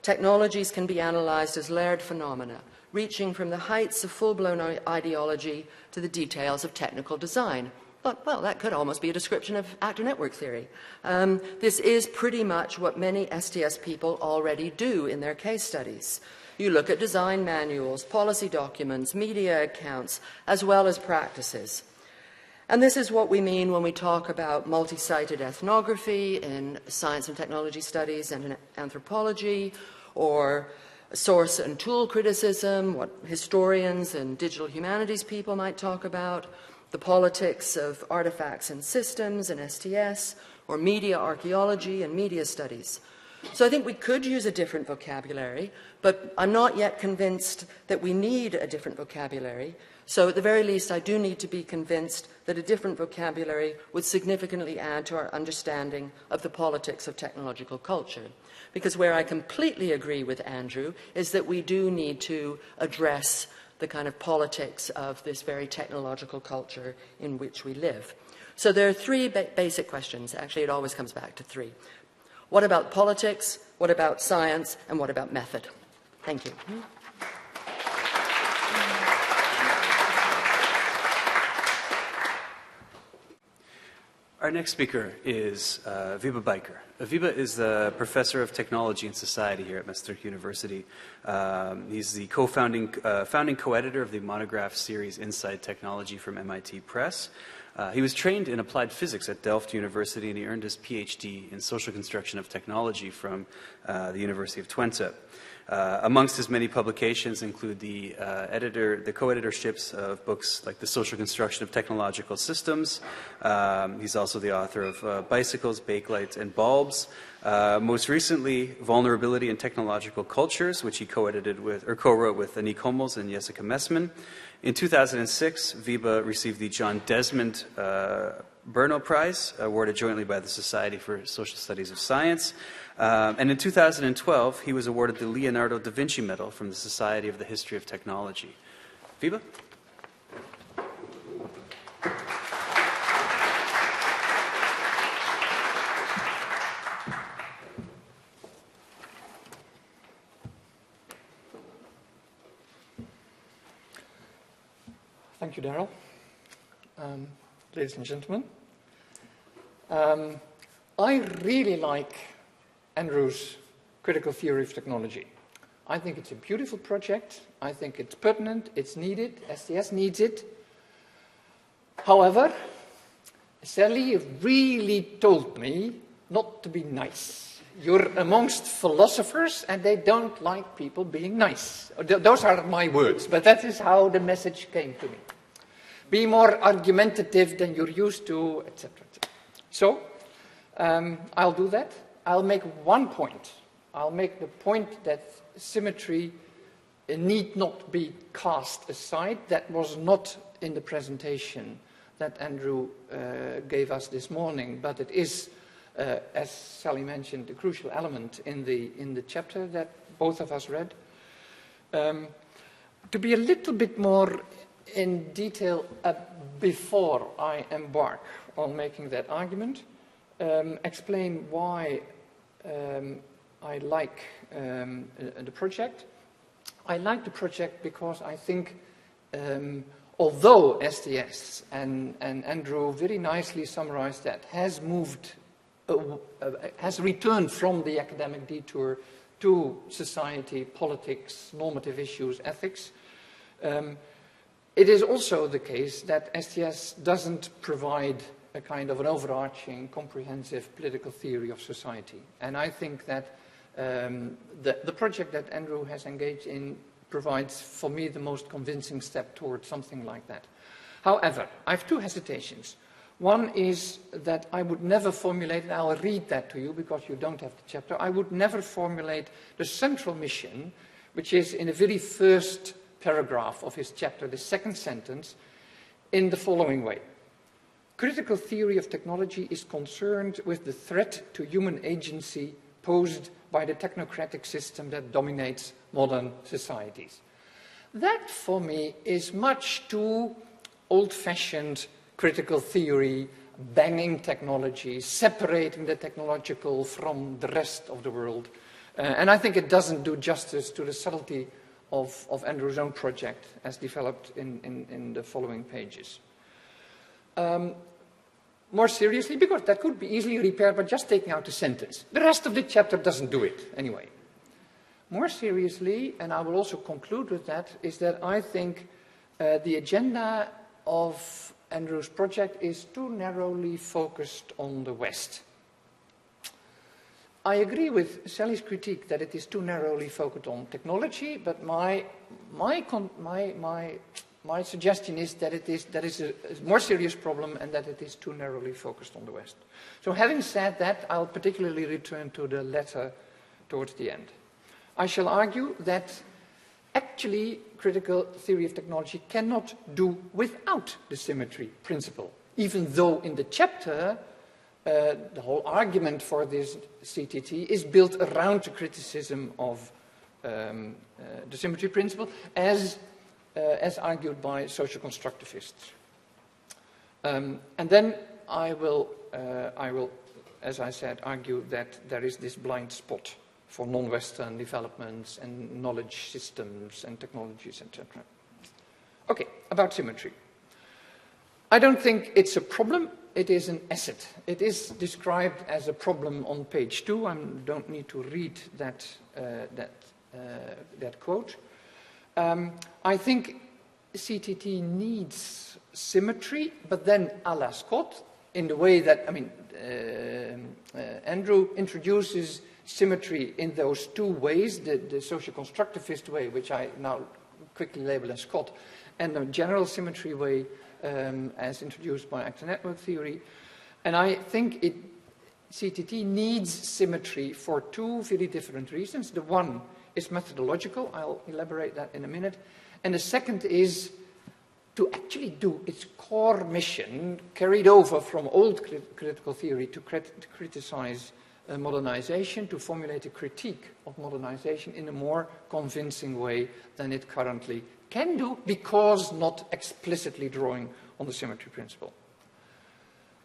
technologies can be analyzed as layered phenomena, reaching from the heights of full-blown ideology to the details of technical design. But, well, that could almost be a description of actor network theory. This is pretty much what many STS people already do in their case studies. You look at design manuals, policy documents, media accounts, as well as practices. And this is what we mean when we talk about multi-sited ethnography in science and technology studies and in anthropology, or source and tool criticism, what historians and digital humanities people might talk about, the politics of artifacts and systems in STS, or media archaeology and media studies. So I think we could use a different vocabulary, but I'm not yet convinced that we need a different vocabulary. So at the very least, I do need to be convinced that a different vocabulary would significantly add to our understanding of the politics of technological culture. Because where I completely agree with Andrew is that we do need to address the kind of politics of this very technological culture in which we live. So there are three basic questions. Actually, it always comes back to three. What about politics? What about science? And what about method? Thank you. Our next speaker is Wiebe Bijker. Wiebe is the professor of technology and society here at Maastricht University. He's the founding co-editor of the monograph series Inside Technology from MIT Press. He was trained in applied physics at Delft University, and he earned his PhD in social construction of technology from the University of Twente. Amongst his many publications include the co-editorships of books like The Social Construction of Technological Systems. He's also the author of Bicycles, Bakelights, and Bulbs. Most recently, Vulnerability in Technological Cultures, which he co-wrote with Annick Hummels and Jessica Messman. In 2006, VIBA received the John Desmond Burnell Prize, awarded jointly by the Society for Social Studies of Science. And in 2012, he was awarded the Leonardo da Vinci Medal from the Society of the History of Technology. VIBA? Thank you, Daryl. Ladies and gentlemen, I really like Andrew's critical theory of technology. I think it's a beautiful project. I think it's pertinent, it's needed, STS needs it. However, Sally really told me not to be nice. You're amongst philosophers and they don't like people being nice. Those are my words, but that is how the message came to me. Be more argumentative than you're used to, etc. So, I'll do that. I'll make one point. I'll make the point that symmetry need not be cast aside. That was not in the presentation that Andrew gave us this morning, but it is, as Sally mentioned, a crucial element in the chapter that both of us read. To be a little bit more in detail before I embark on making that argument, explain why I like the project. I like the project because I think although STS, and Andrew very nicely summarized that, has returned from the academic detour to society, politics, normative issues, ethics, it is also the case that STS doesn't provide a kind of an overarching, comprehensive political theory of society. And I think that the project that Andrew has engaged in provides, for me, the most convincing step towards something like that. However, I have two hesitations. One is that I would never formulate, and I'll read that to you because you don't have the chapter, I would never formulate the central mission, which is in the very first paragraph of his chapter, the second sentence, in the following way. Critical theory of technology is concerned with the threat to human agency posed by the technocratic system that dominates modern societies. That, for me, is much too old-fashioned critical theory, banging technology, separating the technological from the rest of the world. And I think it doesn't do justice to the subtlety of Andrew's own project as developed in the following pages. More seriously, because that could be easily repaired by just taking out a sentence. The rest of the chapter doesn't do it anyway. More seriously, and I will also conclude with that, is that I think the agenda of Andrew's project is too narrowly focused on the West. I agree with Sally's critique that it is too narrowly focused on technology, but my suggestion is that that is a more serious problem and that it is too narrowly focused on the West. So having said that, I'll particularly return to the letter towards the end. I shall argue that actually critical theory of technology cannot do without the symmetry principle, even though in the chapter the whole argument for this CTT is built around the criticism of the symmetry principle as argued by social constructivists. And then I will, as I said, argue that there is this blind spot for non-Western developments and knowledge systems and technologies, etc. Okay, about symmetry. I don't think it's a problem, it is an asset. It is described as a problem on page 2. I don't need to read that quote. I think CTT needs symmetry, but then a la Scott, in the way that, Andrew introduces symmetry in those two ways, the social constructivist way, which I now quickly label as Scott, and the general symmetry way as introduced by actor network theory. And I think CTT needs symmetry for two very different reasons. The one is methodological. I'll elaborate that in a minute. And the second is to actually do its core mission, carried over from old critical theory to criticize modernization, to formulate a critique of modernization in a more convincing way than it currently can do, because not explicitly drawing on the symmetry principle.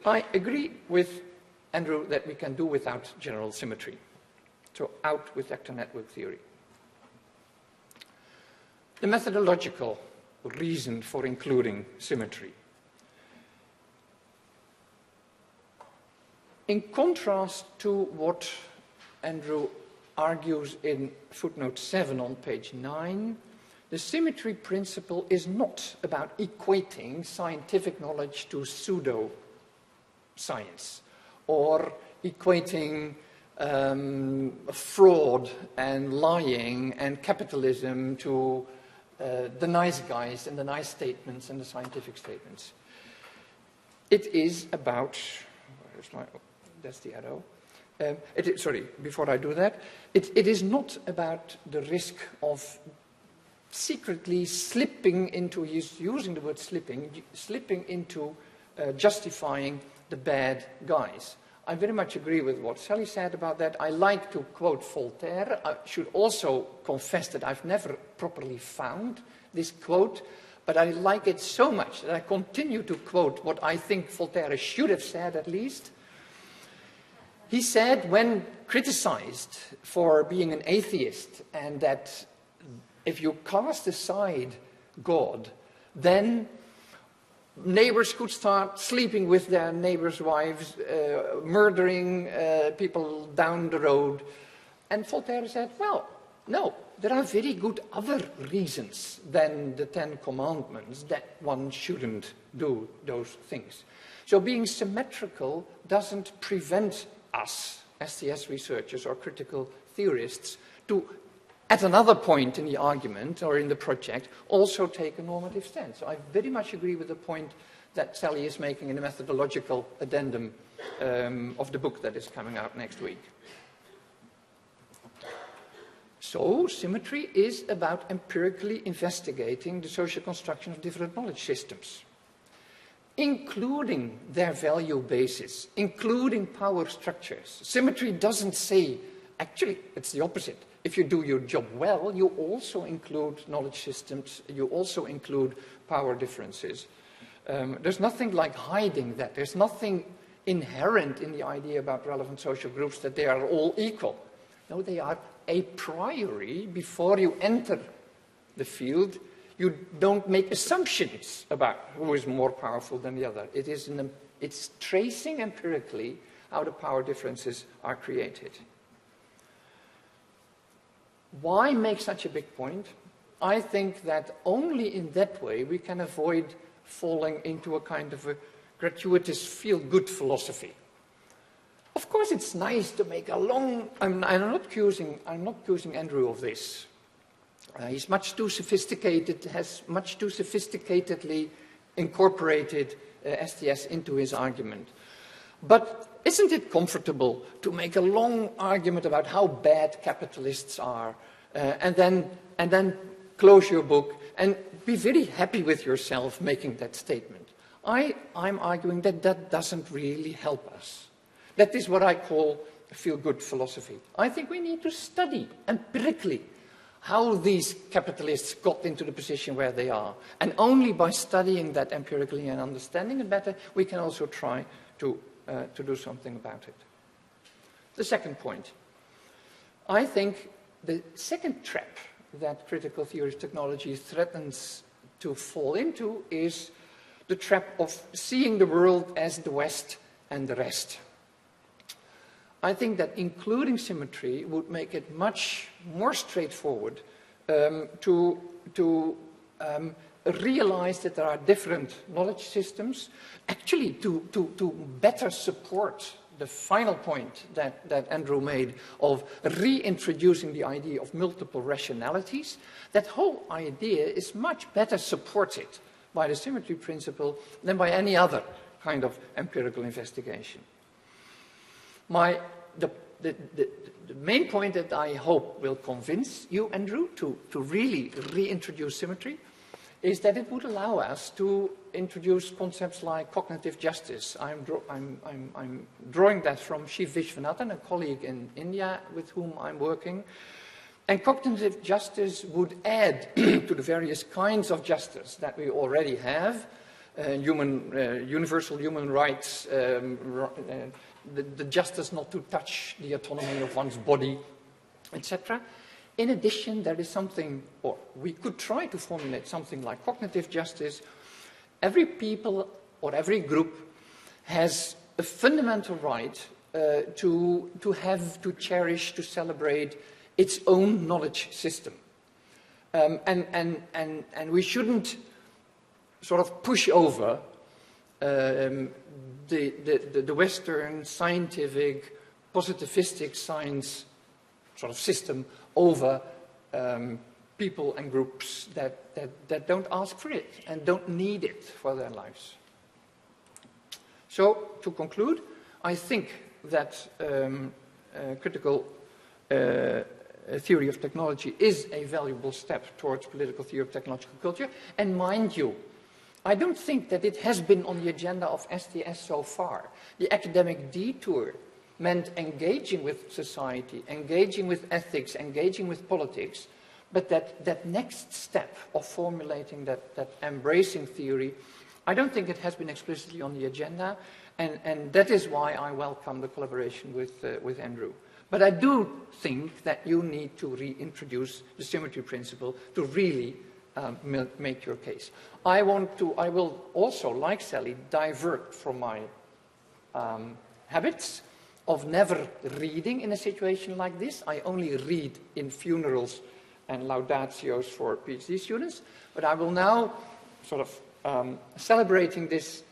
I agree with Andrew that we can do without general symmetry. So out with actor network theory. The methodological reason for including symmetry. In contrast to what Andrew argues in footnote 7 on page 9, the symmetry principle is not about equating scientific knowledge to pseudo-science, or equating fraud and lying and capitalism to the nice guys and the nice statements and the scientific statements. It is about, that's the arrow. Sorry, before I do that, it is not about the risk of secretly slipping into, he's using the word slipping into justifying the bad guys. I very much agree with what Sally said about that. I like to quote Voltaire. I should also confess that I've never properly found this quote, but I like it so much that I continue to quote what I think Voltaire should have said at least. He said, when criticized for being an atheist, and that if you cast aside God, then neighbors could start sleeping with their neighbors' wives, murdering people down the road. And Voltaire said, well, no, there are very good other reasons than the 10 Commandments that one shouldn't do those things. So being symmetrical doesn't prevent us, STS researchers or critical theorists, to, at another point in the argument or in the project, also take a normative stance. So I very much agree with the point that Sally is making in the methodological addendum of the book that is coming out next week. So symmetry is about empirically investigating the social construction of different knowledge systems, including their value basis, including power structures. Symmetry doesn't say, actually, it's the opposite. If you do your job well, you also include knowledge systems, you also include power differences. There's nothing like hiding that. There's nothing inherent in the idea about relevant social groups that they are all equal. No, they are a priori. Before you enter the field, you don't make assumptions about who is more powerful than the other. It's tracing empirically how the power differences are created. Why make such a big point? I think that only in that way we can avoid falling into a kind of a gratuitous feel-good philosophy. Of course, it's nice to make a long... I'm not accusing Andrew of this. He's much too sophisticated, has much too sophisticatedly incorporated STS into his argument. But isn't it comfortable to make a long argument about how bad capitalists are, and then close your book and be very happy with yourself making that statement? I'm arguing that that doesn't really help us. That is what I call feel-good philosophy. I think we need to study empirically how these capitalists got into the position where they are. And only by studying that empirically and understanding it better, we can also try to do something about it. The second point. I think the second trap that critical theorist technology threatens to fall into is the trap of seeing the world as the West and the rest. I think that including symmetry would make it much more straightforward to realize that there are different knowledge systems, actually to better support the final point that Andrew made of reintroducing the idea of multiple rationalities. That whole idea is much better supported by the symmetry principle than by any other kind of empirical investigation. The main point that I hope will convince you, Andrew, to really reintroduce symmetry is that it would allow us to introduce concepts like cognitive justice. I'm drawing that from Shiv Viswanathan, a colleague in India with whom I'm working. And cognitive justice would add to the various kinds of justice that we already have, universal human rights, the justice not to touch the autonomy of one's body, etc. In addition, there is something, or we could try to formulate something like cognitive justice. Every people or every group has a fundamental right to have, to cherish, to celebrate its own knowledge system. And we shouldn't sort of push over the Western scientific, positivistic science sort of system over people and groups that don't ask for it and don't need it for their lives. So, to conclude, I think that critical theory of technology is a valuable step towards political theory of technological culture. And mind you, I don't think that it has been on the agenda of STS so far. The academic detour meant engaging with society, engaging with ethics, engaging with politics, but that next step of formulating that embracing theory, I don't think it has been explicitly on the agenda, and that is why I welcome the collaboration with Andrew. But I do think that you need to reintroduce the symmetry principle to really make your case. I will also, like Sally, divert from my habits of never reading in a situation like this. I only read in funerals and laudatios for PhD students, but I will now, sort of celebrating this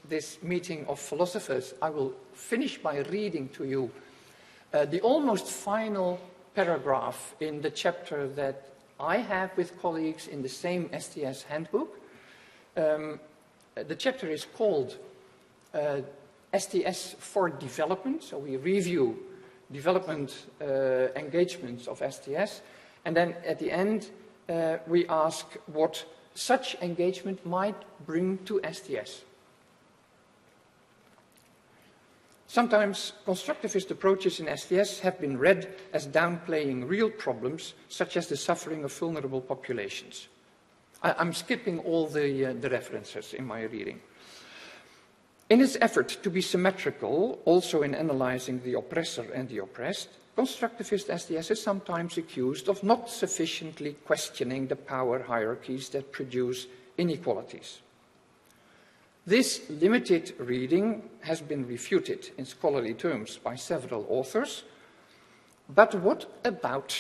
meeting of philosophers, I will finish by reading to you the almost final paragraph in the chapter that I have with colleagues in the same STS handbook. The chapter is called STS for Development, so we review development engagements of STS, and then at the end we ask what such engagement might bring to STS. Sometimes constructivist approaches in STS have been read as downplaying real problems, such as the suffering of vulnerable populations. I'm skipping all the references in my reading. In its effort to be symmetrical, also in analyzing the oppressor and the oppressed, constructivist STS is sometimes accused of not sufficiently questioning the power hierarchies that produce inequalities. This limited reading has been refuted in scholarly terms by several authors, but what about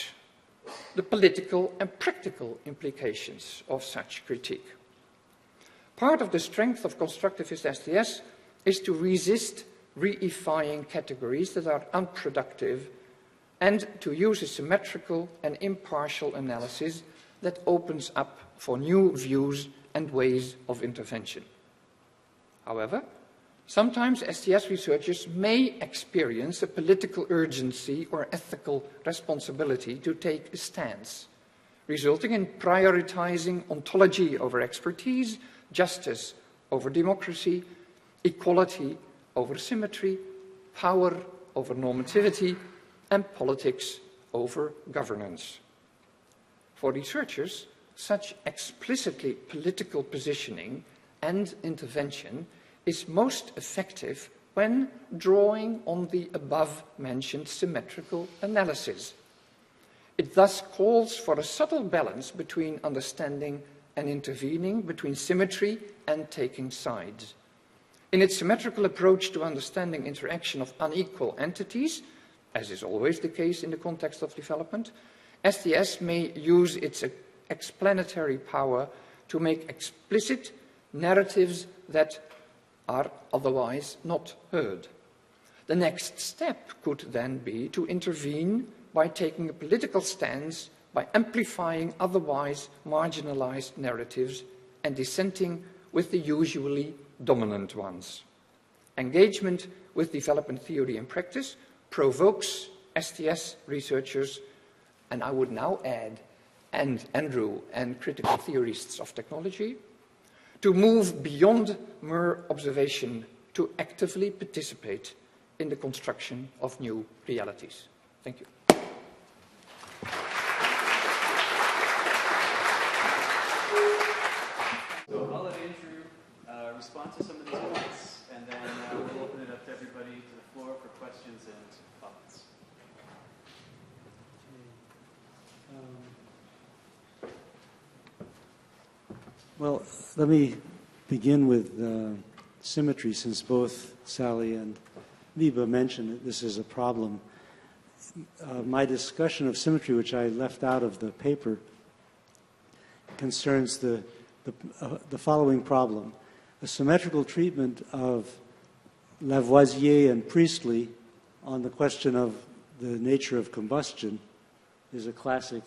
the political and practical implications of such critique? Part of the strength of constructivist STS is to resist reifying categories that are unproductive and to use a symmetrical and impartial analysis that opens up for new views and ways of intervention. However, sometimes STS researchers may experience a political urgency or ethical responsibility to take a stance, resulting in prioritizing ontology over expertise, justice over democracy, equality over symmetry, power over normativity, and politics over governance. For researchers, such explicitly political positioning and intervention is most effective when drawing on the above-mentioned symmetrical analysis. It thus calls for a subtle balance between understanding and intervening, between symmetry and taking sides. In its symmetrical approach to understanding interaction of unequal entities, as is always the case in the context of development, STS may use its explanatory power to make explicit narratives that are otherwise not heard. The next step could then be to intervene by taking a political stance, by amplifying otherwise marginalized narratives and dissenting with the usually dominant ones. Engagement with development theory and practice provokes STS researchers, and I would now add, and Andrew and critical theorists of technology, to move beyond mere observation, to actively participate in the construction of new realities. Thank you. So I'll let Andrew respond to some of these points, and then we'll open it up to everybody to the floor for questions and comments. Well, let me begin with symmetry, since both Sally and Wiebe mentioned that this is a problem. My discussion of symmetry, which I left out of the paper, concerns the following problem. A symmetrical treatment of Lavoisier and Priestley on the question of the nature of combustion is a classic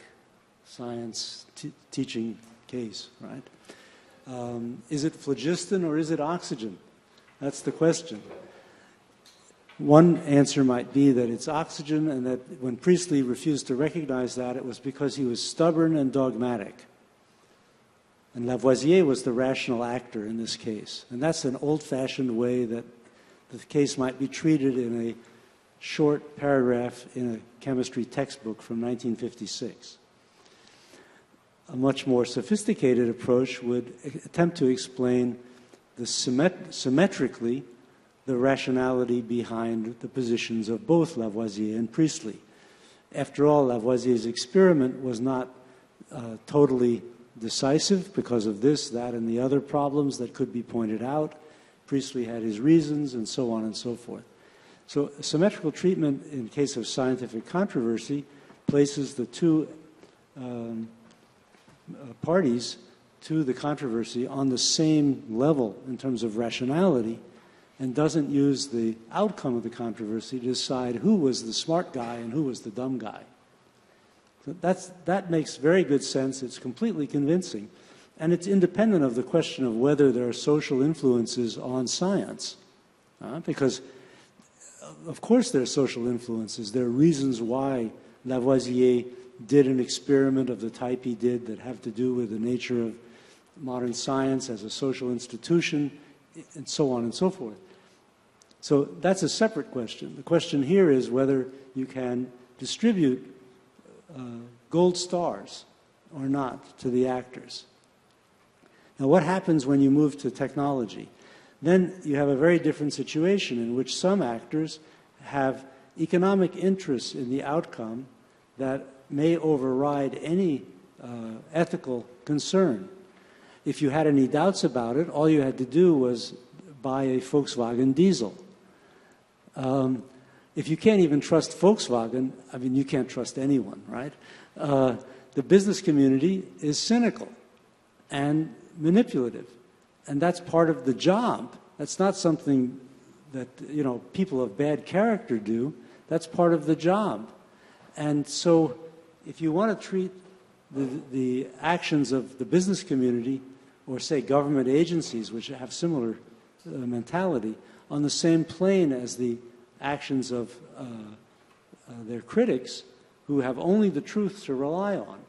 science teaching case, right? Is it phlogiston or is it oxygen? That's the question. One answer might be that it's oxygen, and that when Priestley refused to recognize that, it was because he was stubborn and dogmatic. And Lavoisier was the rational actor in this case. And that's an old-fashioned way that the case might be treated in a short paragraph in a chemistry textbook from 1956. A much more sophisticated approach would attempt to explain symmetrically the rationality behind the positions of both Lavoisier and Priestley. After all, Lavoisier's experiment was not totally decisive because of this, that, and the other problems that could be pointed out. Priestley had his reasons, and so on and so forth. So symmetrical treatment in case of scientific controversy places the two parties to the controversy on the same level in terms of rationality, and doesn't use the outcome of the controversy to decide who was the smart guy and who was the dumb guy. So that makes very good sense. It's completely convincing. And it's independent of the question of whether there are social influences on science. Because, of course, there are social influences. There are reasons why Lavoisier did an experiment of the type he did that have to do with the nature of modern science as a social institution, and so on and so forth. So that's a separate question. The question here is whether you can distribute gold stars or not to the actors. Now, what happens when you move to technology? Then you have a very different situation in which some actors have economic interests in the outcome that may override any ethical concern. If you had any doubts about it, all you had to do was buy a Volkswagen diesel. If you can't even trust Volkswagen, I mean, you can't trust anyone, right? The business community is cynical and manipulative, and that's part of the job. That's not something that, you know, people of bad character do. That's part of the job. And so if you want to treat the actions of the business community, or say government agencies, which have similar mentality, on the same plane as the actions of their critics, who have only the truth to rely on,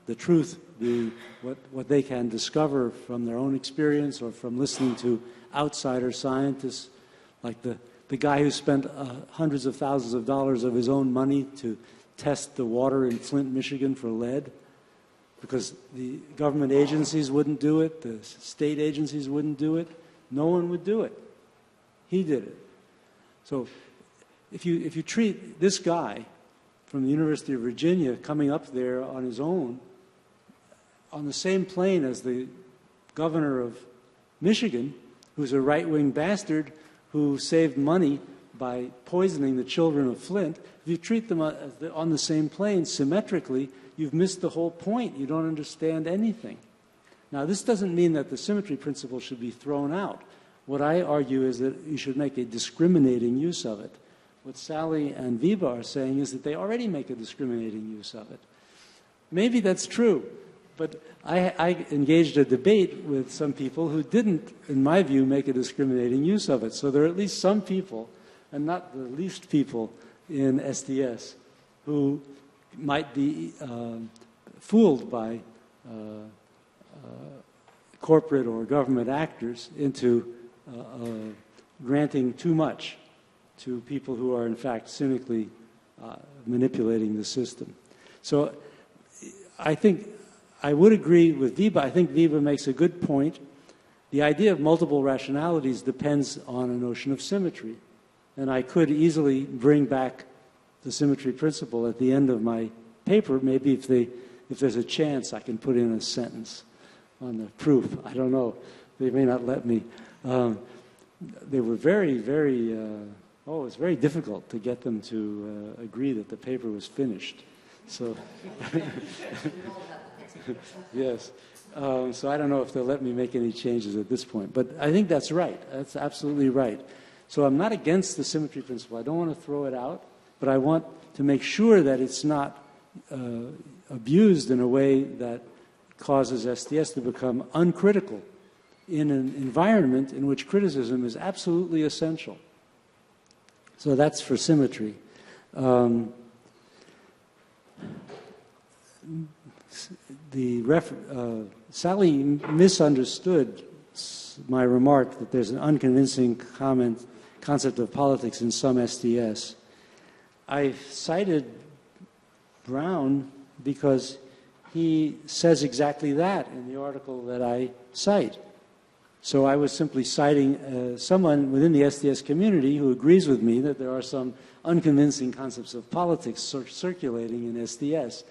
the truth, what they can discover from their own experience or from listening to outsider scientists, like the guy who spent hundreds of thousands of dollars of his own money to test the water in Flint, Michigan for lead, because the government agencies wouldn't do it, the state agencies wouldn't do it, no one would do it. He did it. So if you treat this guy from the University of Virginia coming up there on his own on the same plane as the governor of Michigan, who's a right-wing bastard who saved money by poisoning the children of Flint, if you treat them on the same plane symmetrically, you've missed the whole point. You don't understand anything. Now, this doesn't mean that the symmetry principle should be thrown out. What I argue is that you should make a discriminating use of it. What Sally and Wiebe are saying is that they already make a discriminating use of it. Maybe that's true, but I engaged a debate with some people who didn't, in my view, make a discriminating use of it. So there are at least some people, and not the least people in SDS, who might be fooled by corporate or government actors into granting too much to people who are in fact cynically manipulating the system. So I think I would agree with Wiebe. I think Wiebe makes a good point. The idea of multiple rationalities depends on a notion of symmetry. And I could easily bring back the symmetry principle at the end of my paper. Maybe if there's a chance, I can put in a sentence on the proof. I don't know. They may not let me. They were very, very, it was very difficult to get them to agree that the paper was finished. So, yes. So I don't know if they'll let me make any changes at this point. But I think that's right. That's absolutely right. So I'm not against the symmetry principle. I don't want to throw it out, but I want to make sure that it's not abused in a way that causes STS to become uncritical in an environment in which criticism is absolutely essential. So that's for symmetry. Sally misunderstood my remark that there's an unconvincing concept of politics in some STS. I cited Brown because he says exactly that in the article that I cite. So I was simply citing someone within the STS community who agrees with me that there are some unconvincing concepts of politics circulating in STS.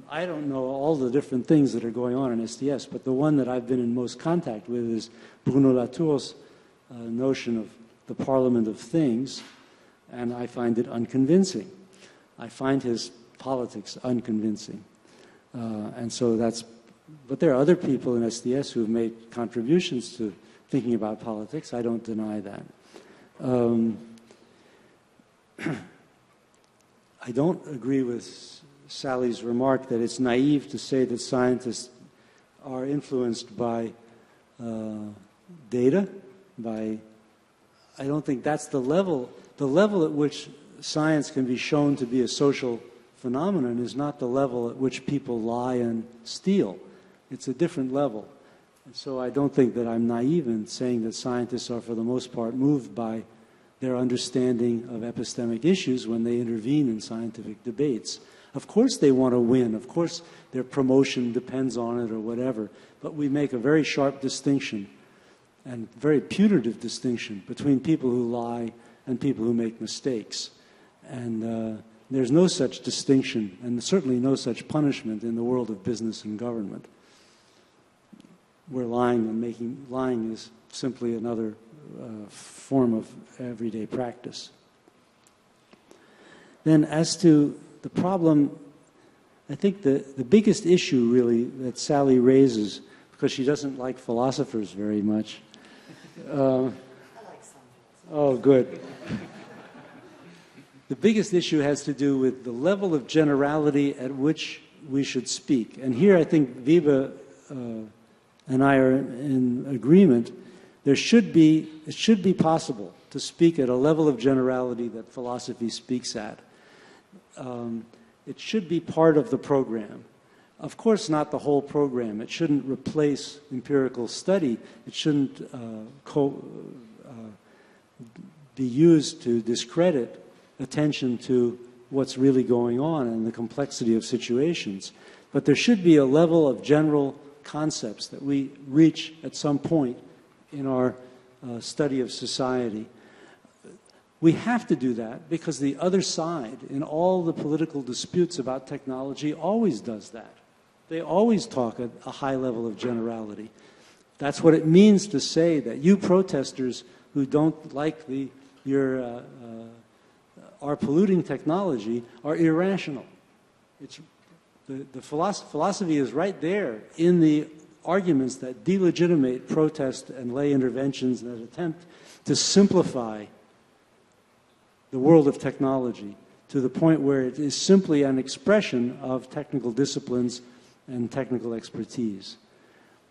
I don't know all the different things that are going on in STS, but the one that I've been in most contact with is Bruno Latour's notion of the Parliament of Things, and I find it unconvincing. I find his politics unconvincing. And so that's, but there are other people in STS who have made contributions to thinking about politics. I don't deny that. I don't agree with Sally's remark that it's naive to say that scientists are influenced by data, I don't think that's the level at which science can be shown to be a social phenomenon is not the level at which people lie and steal. It's a different level. And so I don't think that I'm naive in saying that scientists are, for the most part, moved by their understanding of epistemic issues when they intervene in scientific debates. Of course they want to win. Of course their promotion depends on it or whatever. But we make a very sharp distinction and very putative distinction between people who lie and people who make mistakes. And there's no such distinction and certainly no such punishment in the world of business and government, where lying is simply another form of everyday practice. Then as to the problem, I think the biggest issue really that Sally raises, because she doesn't like philosophers very much. I like some. Oh, good. The biggest issue has to do with the level of generality at which we should speak. And here I think Wiebe and I are in agreement. It should be possible to speak at a level of generality that philosophy speaks at. It should be part of the program. Of course, not the whole program. It shouldn't replace empirical study. It shouldn't be used to discredit attention to what's really going on and the complexity of situations. But there should be a level of general concepts that we reach at some point in our study of society. We have to do that because the other side, in all the political disputes about technology, always does that. They always talk at a high level of generality. That's what it means to say that you protesters who don't like our polluting technology are irrational. The philosophy is right there in the arguments that delegitimate protest and lay interventions that attempt to simplify the world of technology to the point where it is simply an expression of technical disciplines and technical expertise.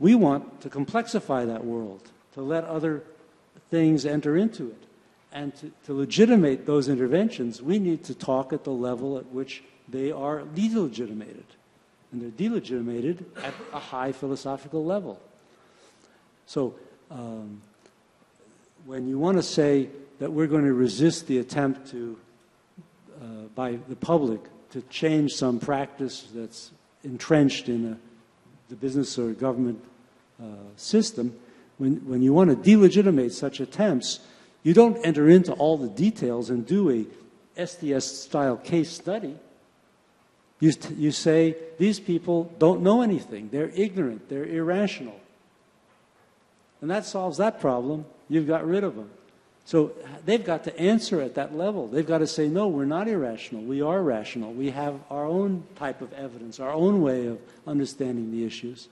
We want to complexify that world, to let other things enter into it. And to legitimate those interventions, we need to talk at the level at which they are delegitimated. and they're delegitimated at a high philosophical level. So when you want to say that we're going to resist the attempt to, by the public, to change some practice that's entrenched in the business or government system, when you want to delegitimate such attempts, you don't enter into all the details and do a STS-style case study. You say, these people don't know anything. They're ignorant. They're irrational. And that solves that problem. You've got rid of them. So they've got to answer at that level. They've got to say, no, we're not irrational. We are rational. We have our own type of evidence, our own way of understanding the issues.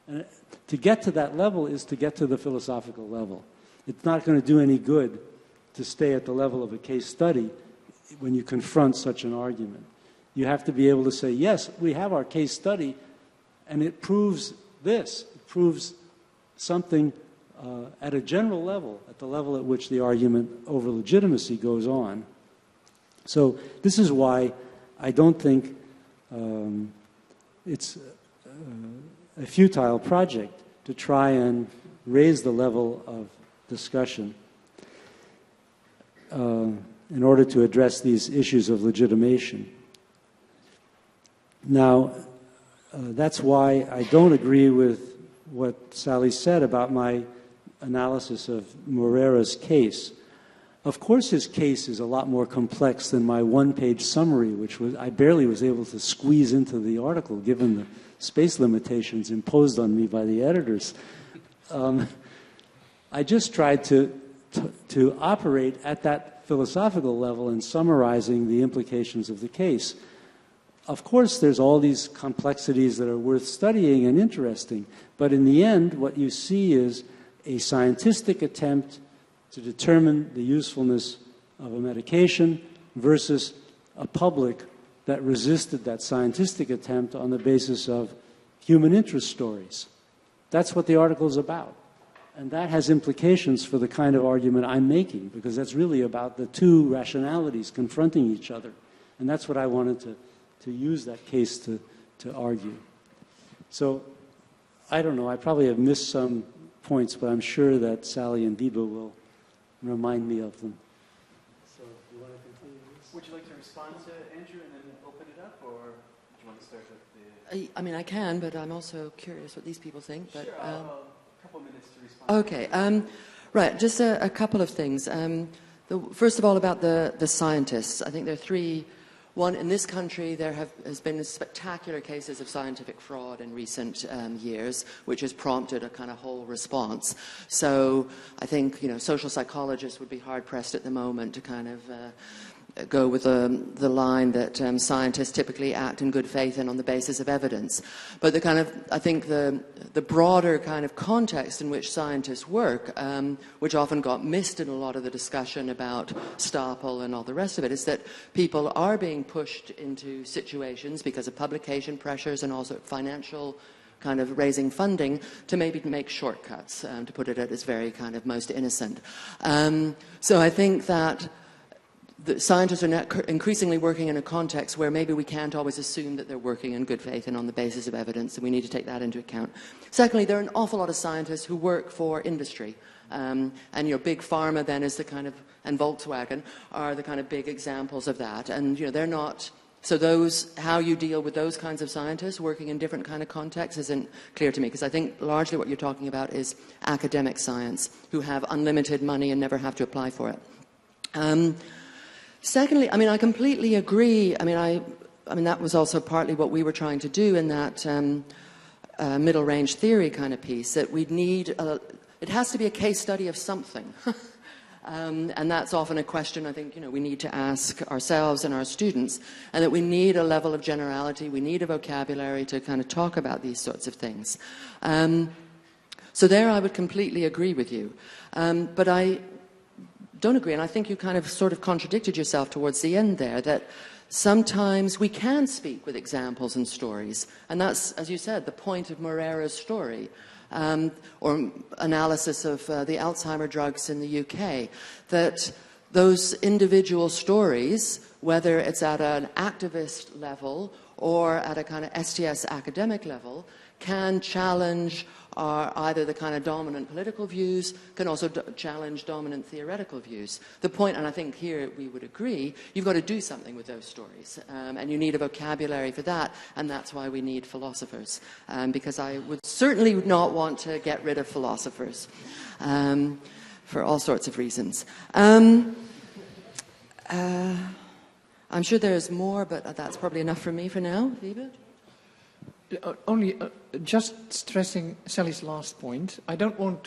And to get to that level is to get to the philosophical level. It's not going to do any good to stay at the level of a case study when you confront such an argument. You have to be able to say, yes, we have our case study, and it proves this. It proves something at a general level, at the level at which the argument over legitimacy goes on. So this is why I don't think it's a futile project to try and raise the level of discussion in order to address these issues of legitimation. Now, that's why I don't agree with what Sally said about my analysis of Moreira's case. Of course his case is a lot more complex than my one-page summary, which I barely was able to squeeze into the article given the space limitations imposed on me by the editors. I just tried to operate at that philosophical level in summarizing the implications of the case. Of course, there's all these complexities that are worth studying and interesting, but in the end, what you see is a scientific attempt to determine the usefulness of a medication versus a public that resisted that scientific attempt on the basis of human interest stories. That's what the article is about. And that has implications for the kind of argument I'm making, because that's really about the two rationalities confronting each other. And that's what I wanted to use that case to argue. So, I don't know, I probably have missed some points, but I'm sure that Sally and Biba will remind me of them. So, do you want to continue this? Would you like to respond to Andrew and then open it up, or do you want to start with the... I mean, I can, but I'm also curious what these people think. But, sure, a couple minutes to respond. Okay, right, just a couple of things. First of all, about the scientists. I think there are three. One, in this country, there has been spectacular cases of scientific fraud in recent years, which has prompted a kind of whole response. So I think, social psychologists would be hard-pressed at the moment to kind of go with the line that scientists typically act in good faith and on the basis of evidence. But I think the broader kind of context in which scientists work, which often got missed in a lot of the discussion about Staple and all the rest of it, is that people are being pushed into situations because of publication pressures and also financial kind of raising funding to maybe make shortcuts, to put it at its very kind of most innocent. So I think that the scientists are increasingly working in a context where maybe we can't always assume that they're working in good faith and on the basis of evidence, and we need to take that into account. Secondly, there are an awful lot of scientists who work for industry, and big pharma then is the kind of, and Volkswagen are the kind of big examples of that, and they're not. So how you deal with those kinds of scientists working in different kind of contexts isn't clear to me, because I think largely what you're talking about is academic science, who have unlimited money and never have to apply for it. Secondly, I completely agree. That was also partly what we were trying to do in that middle range theory kind of piece, that we'd need, it has to be a case study of something. And that's often a question I think, we need to ask ourselves and our students, and that we need a level of generality, we need a vocabulary to kind of talk about these sorts of things. So there I would completely agree with you. But I don't agree, and I think you kind of sort of contradicted yourself towards the end there, that sometimes we can speak with examples and stories, and that's, as you said, the point of Moreira's story, or analysis of the Alzheimer drugs in the UK, that those individual stories, whether it's at an activist level or at a kind of STS academic level can challenge either the kind of dominant political views, can also challenge dominant theoretical views. The point, and I think here we would agree, you've got to do something with those stories, and you need a vocabulary for that, and that's why we need philosophers, because I would certainly not want to get rid of philosophers for all sorts of reasons. I'm sure there's more, but that's probably enough for me for now. Wiebe? Only just stressing Sally's last point. I don't want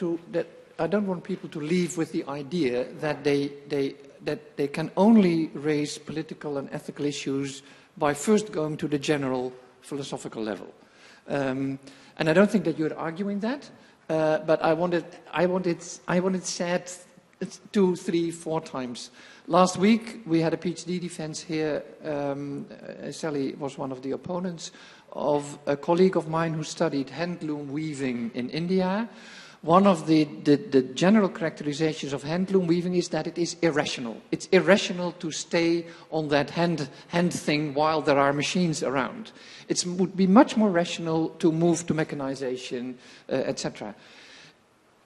people to leave with the idea that they can only raise political and ethical issues by first going to the general philosophical level. And I don't think that you're arguing that. But I want it said 2, 3, 4 times. Last week we had a PhD defense here. Sally was one of the opponents of a colleague of mine who studied handloom weaving in India. One of the general characterizations of handloom weaving is that it is irrational. It's irrational to stay on that hand thing while there are machines around. It would be much more rational to move to mechanization, etc.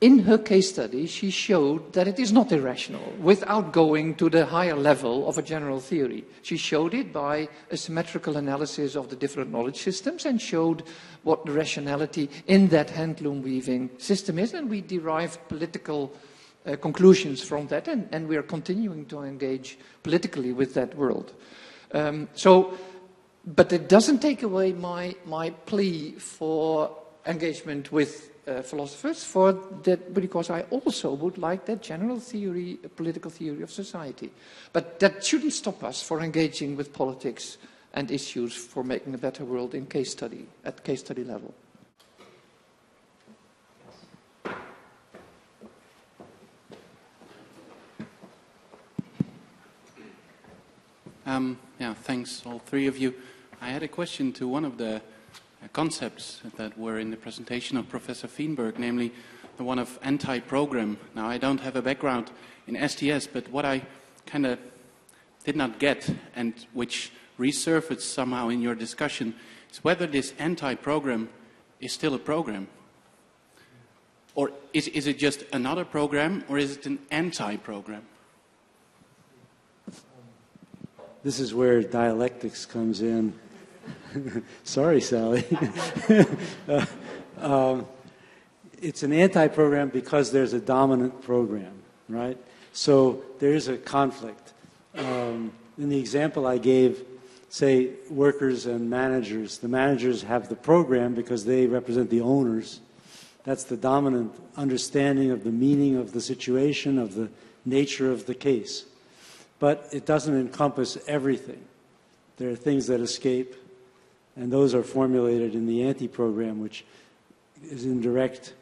In her case study, she showed that it is not irrational without going to the higher level of a general theory. She showed it by a symmetrical analysis of the different knowledge systems and showed what the rationality in that handloom weaving system is, and we derived political conclusions from that, and we are continuing to engage politically with that world. But it doesn't take away my plea for engagement with philosophers for that, because I also would like that general theory, political theory of society. But that shouldn't stop us for engaging with politics and issues for making a better world in case study, at case study level. Yeah, thanks all three of you. I had a question to one of the concepts that were in the presentation of Professor Feenberg, namely the one of anti-program. Now, I don't have a background in STS, but what I kind of did not get, and which resurfaced somehow in your discussion, is whether this anti-program is still a program. Or is it just another program, or is it an anti-program? This is where dialectics comes in. Sorry, Sally. It's an anti-program because there's a dominant program, right? So there is a conflict. In the example I gave, say, workers and managers. The managers have the program because they represent the owners. That's the dominant understanding of the meaning of the situation, of the nature of the case. But it doesn't encompass everything. There are things that escape, and those are formulated in the anti-program, which is in direct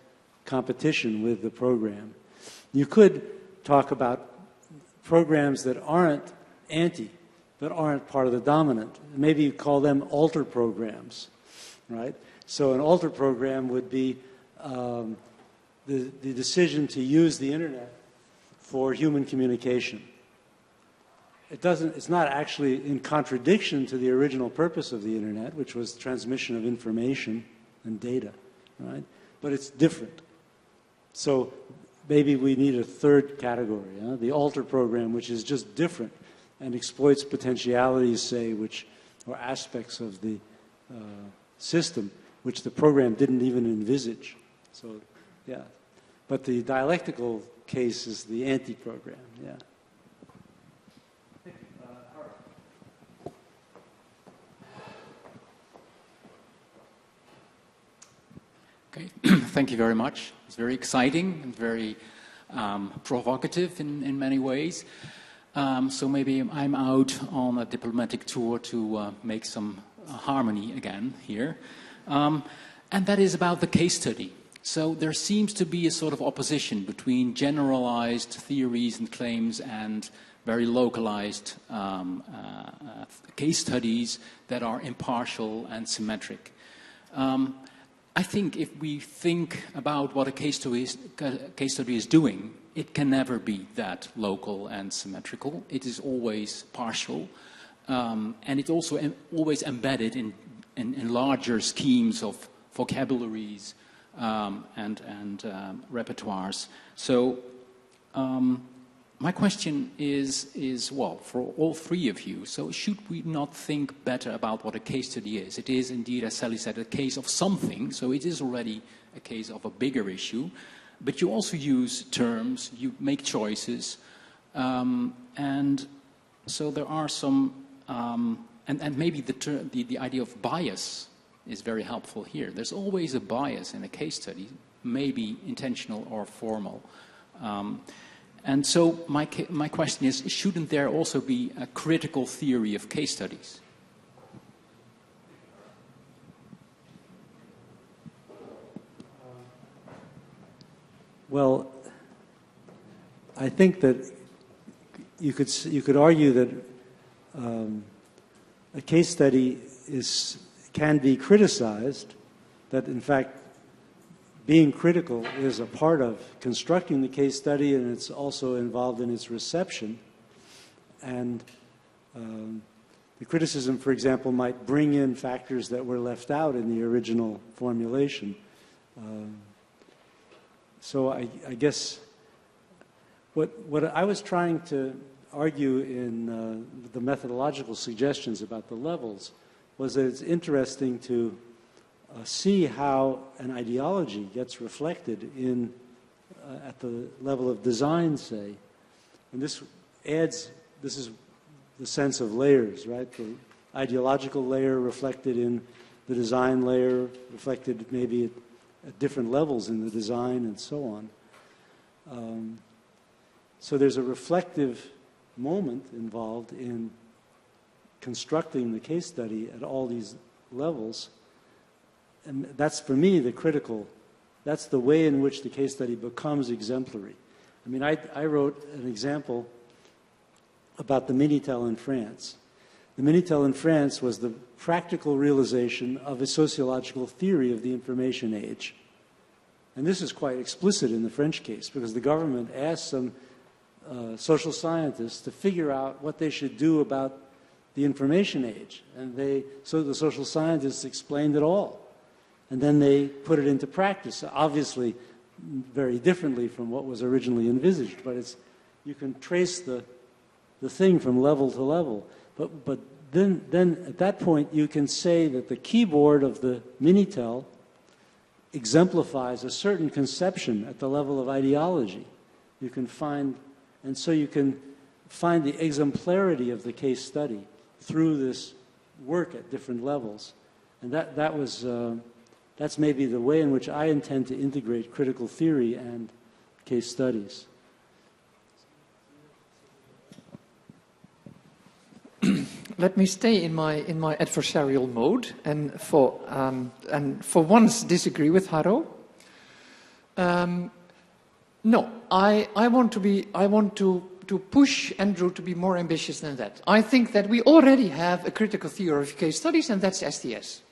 competition with the program. You could talk about programs that aren't anti, but aren't part of the dominant. Maybe you call them alter programs, right? So an alter program would be the decision to use the internet for human communication. It's not actually in contradiction to the original purpose of the internet, which was transmission of information and data, right? But it's different. So maybe we need a third category, the alter program, which is just different and exploits potentialities, say, or aspects of the system, which the program didn't even envisage. So, yeah. But the dialectical case is the anti-program, yeah. Okay, thank you very much. It's very exciting and very provocative in many ways. So maybe I'm out on a diplomatic tour to make some harmony again here. And that is about the case study. So there seems to be a sort of opposition between generalized theories and claims and very localized case studies that are impartial and symmetric. I think if we think about what a case study is doing, it can never be that local and symmetrical. It is always partial. and it's also always embedded in larger schemes of vocabularies and repertoires. So my question is, well, for all three of you, so should we not think better about what a case study is? It is indeed, as Sally said, a case of something, so it is already a case of a bigger issue, but you also use terms, you make choices, and so there are some, and maybe the idea of bias is very helpful here. There's always a bias in a case study, maybe intentional or formal. And so my question is, shouldn't there also be a critical theory of case studies? Well, I think that you could argue that a case study can be criticized, that in fact being critical is a part of constructing the case study, and it's also involved in its reception. And the criticism, for example, might bring in factors that were left out in the original formulation. So I guess what I was trying to argue in the methodological suggestions about the levels was that it's interesting to see how an ideology gets reflected in at the level of design, say. And this is the sense of layers, right? The ideological layer reflected in the design layer, reflected maybe at different levels in the design, and so on. So there's a reflective moment involved in constructing the case study at all these levels. And that's, for me, that's the way in which the case study becomes exemplary. I mean, I wrote an example about the Minitel in France. The Minitel in France was the practical realization of a sociological theory of the information age. And this is quite explicit in the French case, because the government asked some social scientists to figure out what they should do about the information age. And so the social scientists explained it all. And then they put it into practice, obviously very differently from what was originally envisaged. But you can trace the thing from level to level. But then at that point, you can say that the keyboard of the Minitel exemplifies a certain conception at the level of ideology. And so you can find the exemplarity of the case study through this work at different levels. And that's maybe the way in which I intend to integrate critical theory and case studies. Let me stay in my adversarial mode and for once disagree with Haro. No, I want to push Andrew to be more ambitious than that. I think that we already have a critical theory of case studies, and that's STS.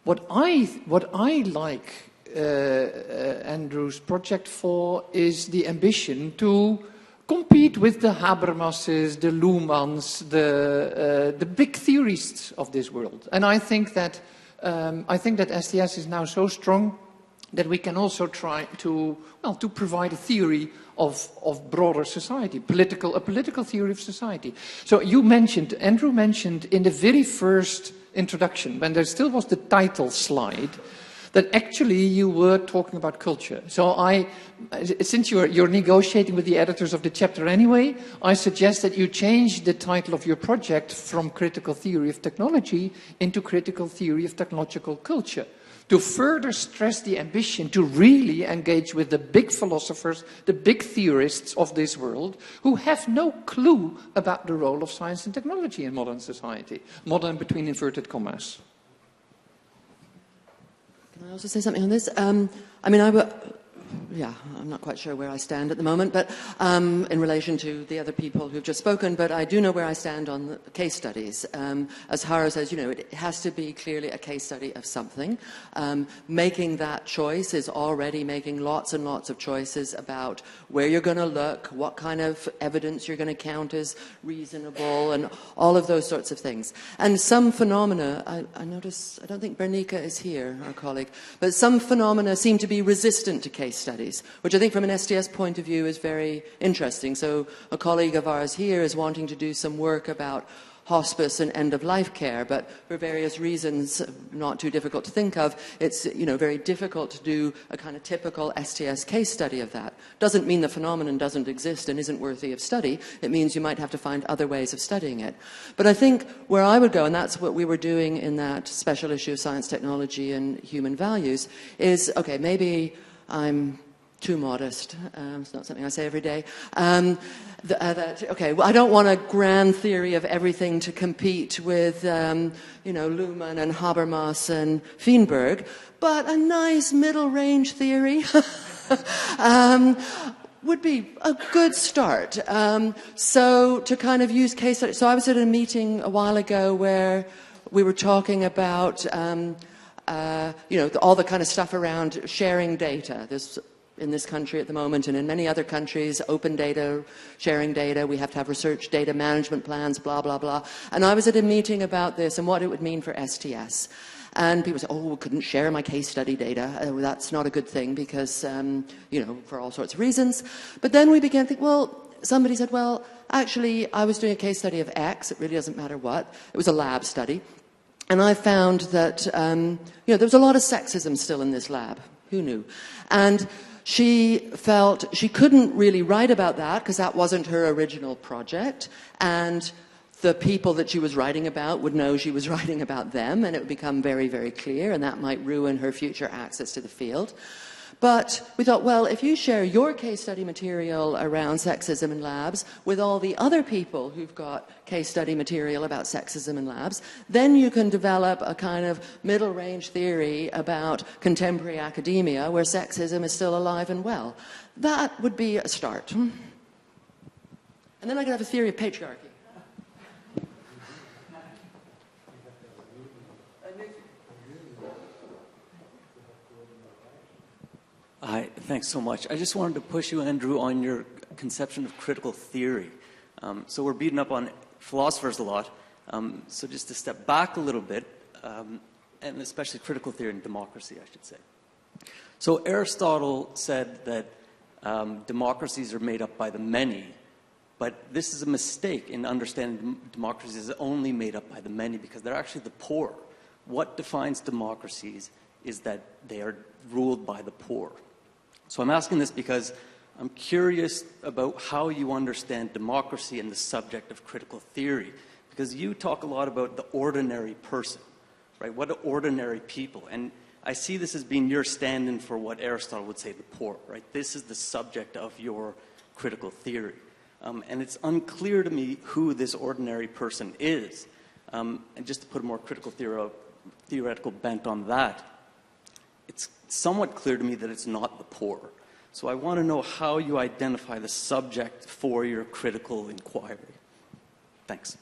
What I like Andrew's project for is the ambition to compete with the Habermases, the Luhmanns, the big theorists of this world. And I think that STS is now so strong that we can also try to provide a theory of broader society, a political theory of society. So Andrew mentioned in the very first introduction, when there still was the title slide, that actually you were talking about culture. So since you're negotiating with the editors of the chapter anyway, I suggest that you change the title of your project from Critical Theory of Technology into Critical Theory of Technological Culture, to further stress the ambition to really engage with the big philosophers, the big theorists of this world, who have no clue about the role of science and technology in modern society. Modern between inverted commas. Can I also say something on this? yeah, I'm not quite sure where I stand at the moment, but in relation to the other people who've just spoken, but I do know where I stand on the case studies. As Haro says, you know, it has to be clearly a case study of something. Making that choice is already making lots and lots of choices about where you're going to look, what kind of evidence you're going to count as reasonable, and all of those sorts of things. And some phenomena, I notice, I don't think Bernica is here, our colleague, but some phenomena seem to be resistant to case studies, which I think from an STS point of view is very interesting. So a colleague of ours here is wanting to do some work about hospice and end-of-life care, but for various reasons not too difficult to think of, it's, you know, very difficult to do a kind of typical STS case study of that. Doesn't mean the phenomenon doesn't exist and isn't worthy of study. It means you might have to find other ways of studying it. But I think where I would go, and that's what we were doing in that special issue of Science, Technology and Human Values, is, okay, maybe I'm too modest. It's not something I say every day. Okay, well, I don't want a grand theory of everything to compete with, you know, Luhmann and Habermas and Feinberg, but a nice middle-range theory would be a good start. So to kind of use case studies. So I was at a meeting a while ago where we were talking about, you know, all the kind of stuff around sharing data. There's in this country at the moment and in many other countries, open data, sharing data, we have to have research data management plans, blah, blah, blah. And I was at a meeting about this and what it would mean for STS. And people say, oh, I couldn't share my case study data. That's not a good thing because, you know, for all sorts of reasons. But then we began to think, well, somebody said, well, actually, I was doing a case study of X. It really doesn't matter what. It was a lab study. And I found that, you know, there was a lot of sexism still in this lab. Who knew? And she felt she couldn't really write about that because that wasn't her original project. And the people that she was writing about would know she was writing about them, and it would become very, very clear, and that might ruin her future access to the field. But we thought, well, if you share your case study material around sexism in labs with all the other people who've got case study material about sexism in labs, then you can develop a kind of middle-range theory about contemporary academia where sexism is still alive and well. That would be a start. And then I could have a theory of patriarchy. Hi, thanks so much. I just wanted to push you, Andrew, on your conception of critical theory. So we're beating up on philosophers a lot. So just to step back a little bit, and especially critical theory and democracy, I should say. So Aristotle said that democracies are made up by the many, but this is a mistake in understanding democracies is only made up by the many because they're actually the poor. What defines democracies is that they are ruled by the poor. So I'm asking this because I'm curious about how you understand democracy and the subject of critical theory, because you talk a lot about the ordinary person, right? What are ordinary people? And I see this as being your stand-in for what Aristotle would say the poor, right? This is the subject of your critical theory. And it's unclear to me who this ordinary person is. And just to put a more critical theoretical bent on that, it's somewhat clear to me that it's not the poor. So I want to know how you identify the subject for your critical inquiry. Thanks.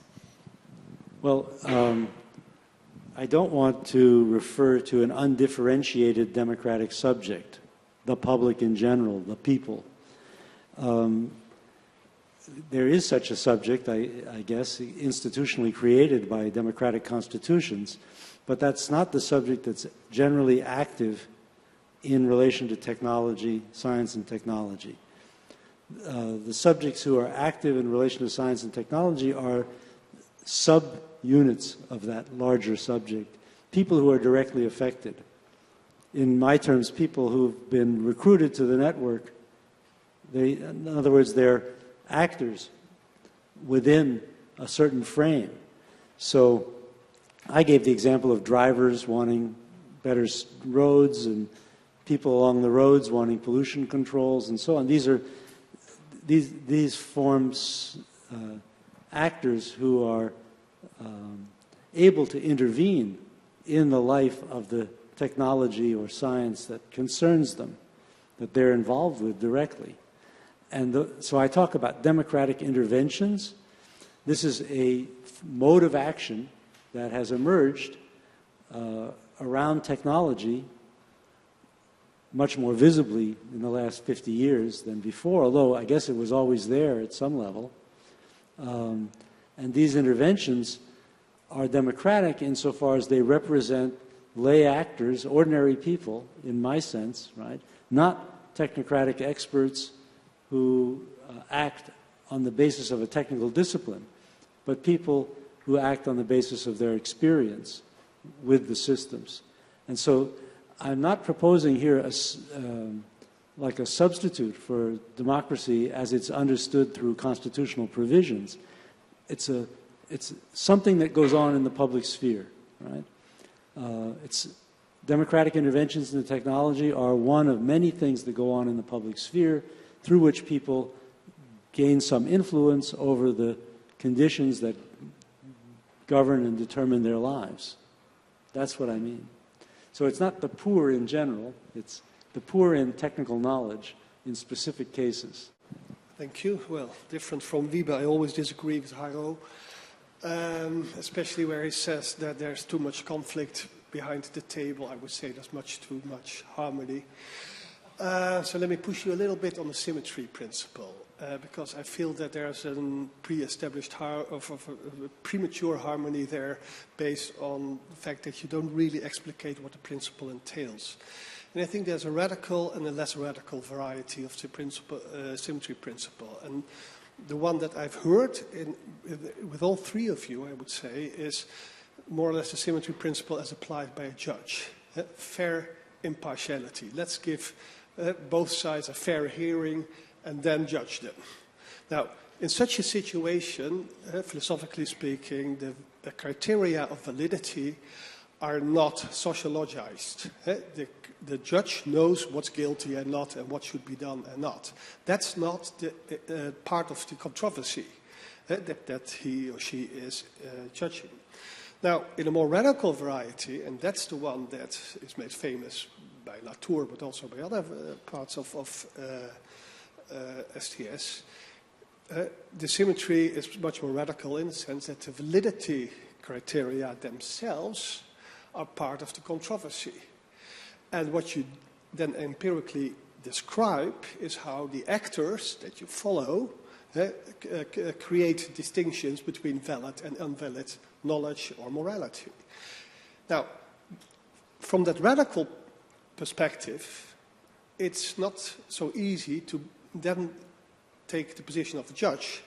Well, I don't want to refer to an undifferentiated democratic subject, the public in general, the people. There is such a subject, I guess, institutionally created by democratic constitutions, but that's not the subject that's generally active in relation to technology, science and technology. The subjects who are active in relation to science and technology are subunits of that larger subject, people who are directly affected. In my terms, people who've been recruited to the network. In other words, they're actors within a certain frame. So I gave the example of drivers wanting better roads and people along the roads wanting pollution controls and so on. These forms actors who are able to intervene in the life of the technology or science that concerns them. that they're involved with directly. And so I talk about democratic interventions. This is a mode of action that has emerged around technology much more visibly in the last 50 years than before, although I guess it was always there at some level. And these interventions are democratic insofar as they represent lay actors, ordinary people, in my sense, right? Not technocratic experts who act on the basis of a technical discipline, but people who act on the basis of their experience with the systems. And so I'm not proposing here like a substitute for democracy as it's understood through constitutional provisions. It's something that goes on in the public sphere, right? Democratic interventions in the technology are one of many things that go on in the public sphere through which people gain some influence over the conditions that govern and determine their lives. That's what I mean. So it's not the poor in general, it's the poor in technical knowledge in specific cases. Thank you. Well, different from Wiebe, I always disagree with Harro, especially where he says that there's too much conflict behind the table. I would say there's too much harmony. So let me push you a little bit on the symmetry principle, because I feel that there's a pre-established premature harmony there based on the fact that you don't really explicate what the principle entails. And I think there's a radical and a less radical variety of the symmetry principle. And the one that I've heard with all three of you, I would say, is more or less the symmetry principle as applied by a judge. Fair impartiality. Let's give both sides a fair hearing and then judge them. Now, in such a situation, philosophically speaking, the criteria of validity are not sociologized. The judge knows what's guilty and not, and what should be done and not. That's not the part of the controversy that he or she is judging. Now, in a more radical variety, and that's the one that is made famous by Latour, but also by other parts of STS, the symmetry is much more radical in the sense that the validity criteria themselves are part of the controversy. And what you then empirically describe is how the actors that you follow create distinctions between valid and invalid knowledge or morality. Now, from that radical perspective, it's not so easy to then take the position of the judge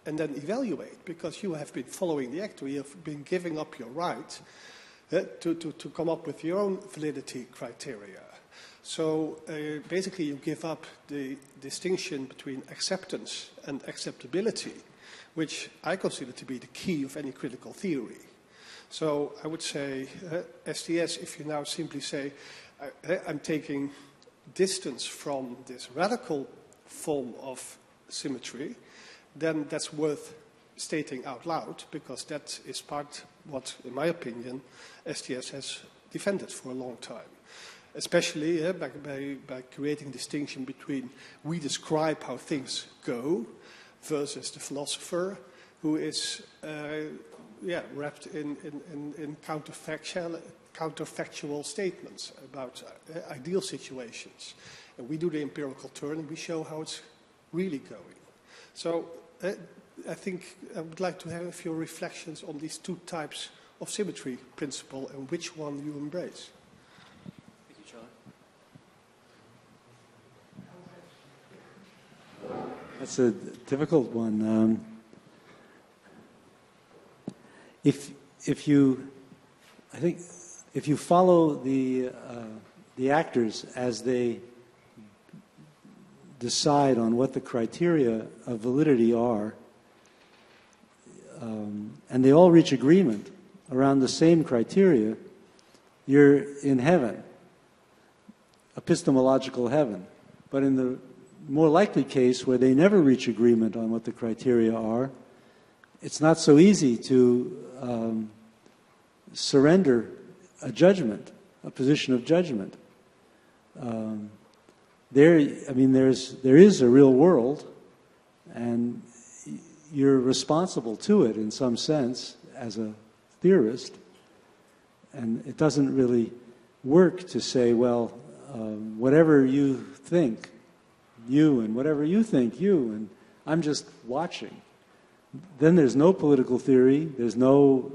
and then evaluate, because you have been following the actor, you have been giving up your right to come up with your own validity criteria. So basically you give up the distinction between acceptance and acceptability, which I consider to be the key of any critical theory. So I would say, STS, if you now simply say, I'm taking distance from this radical form of symmetry, then that's worth stating out loud, because that is part what, in my opinion, STS has defended for a long time. Especially by creating distinction between we describe how things go versus the philosopher who is wrapped in counterfactual statements about ideal situations. And we do the empirical turn and we show how it's really going. So I think I would like to have your reflections on these two types of symmetry principle and which one you embrace. Thank you, Charlie. That's a difficult one. If you follow the actors as they decide on what the criteria of validity are, and they all reach agreement around the same criteria, you're in heaven, epistemological heaven. But in the more likely case where they never reach agreement on what the criteria are, it's not so easy to surrender a judgment, a position of judgment. there is a real world, and you're responsible to it in some sense as a theorist. And it doesn't really work to say, well, whatever you think, you, and whatever you think, you, and I'm just watching. Then there's no political theory. There's no,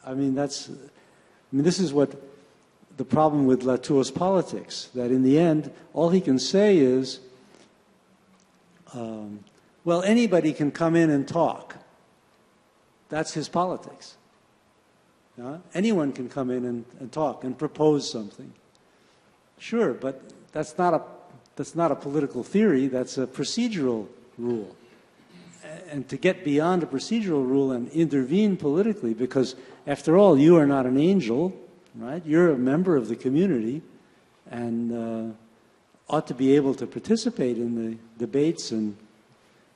this is what the problem with Latour's politics, that in the end, all he can say is, well, anybody can come in and talk. That's his politics. Anyone can come in and talk and propose something. Sure, but that's not a political theory. That's a procedural rule. And to get beyond a procedural rule and intervene politically, because after all, you are not an angel, right? You're a member of the community, and ought to be able to participate in the debates and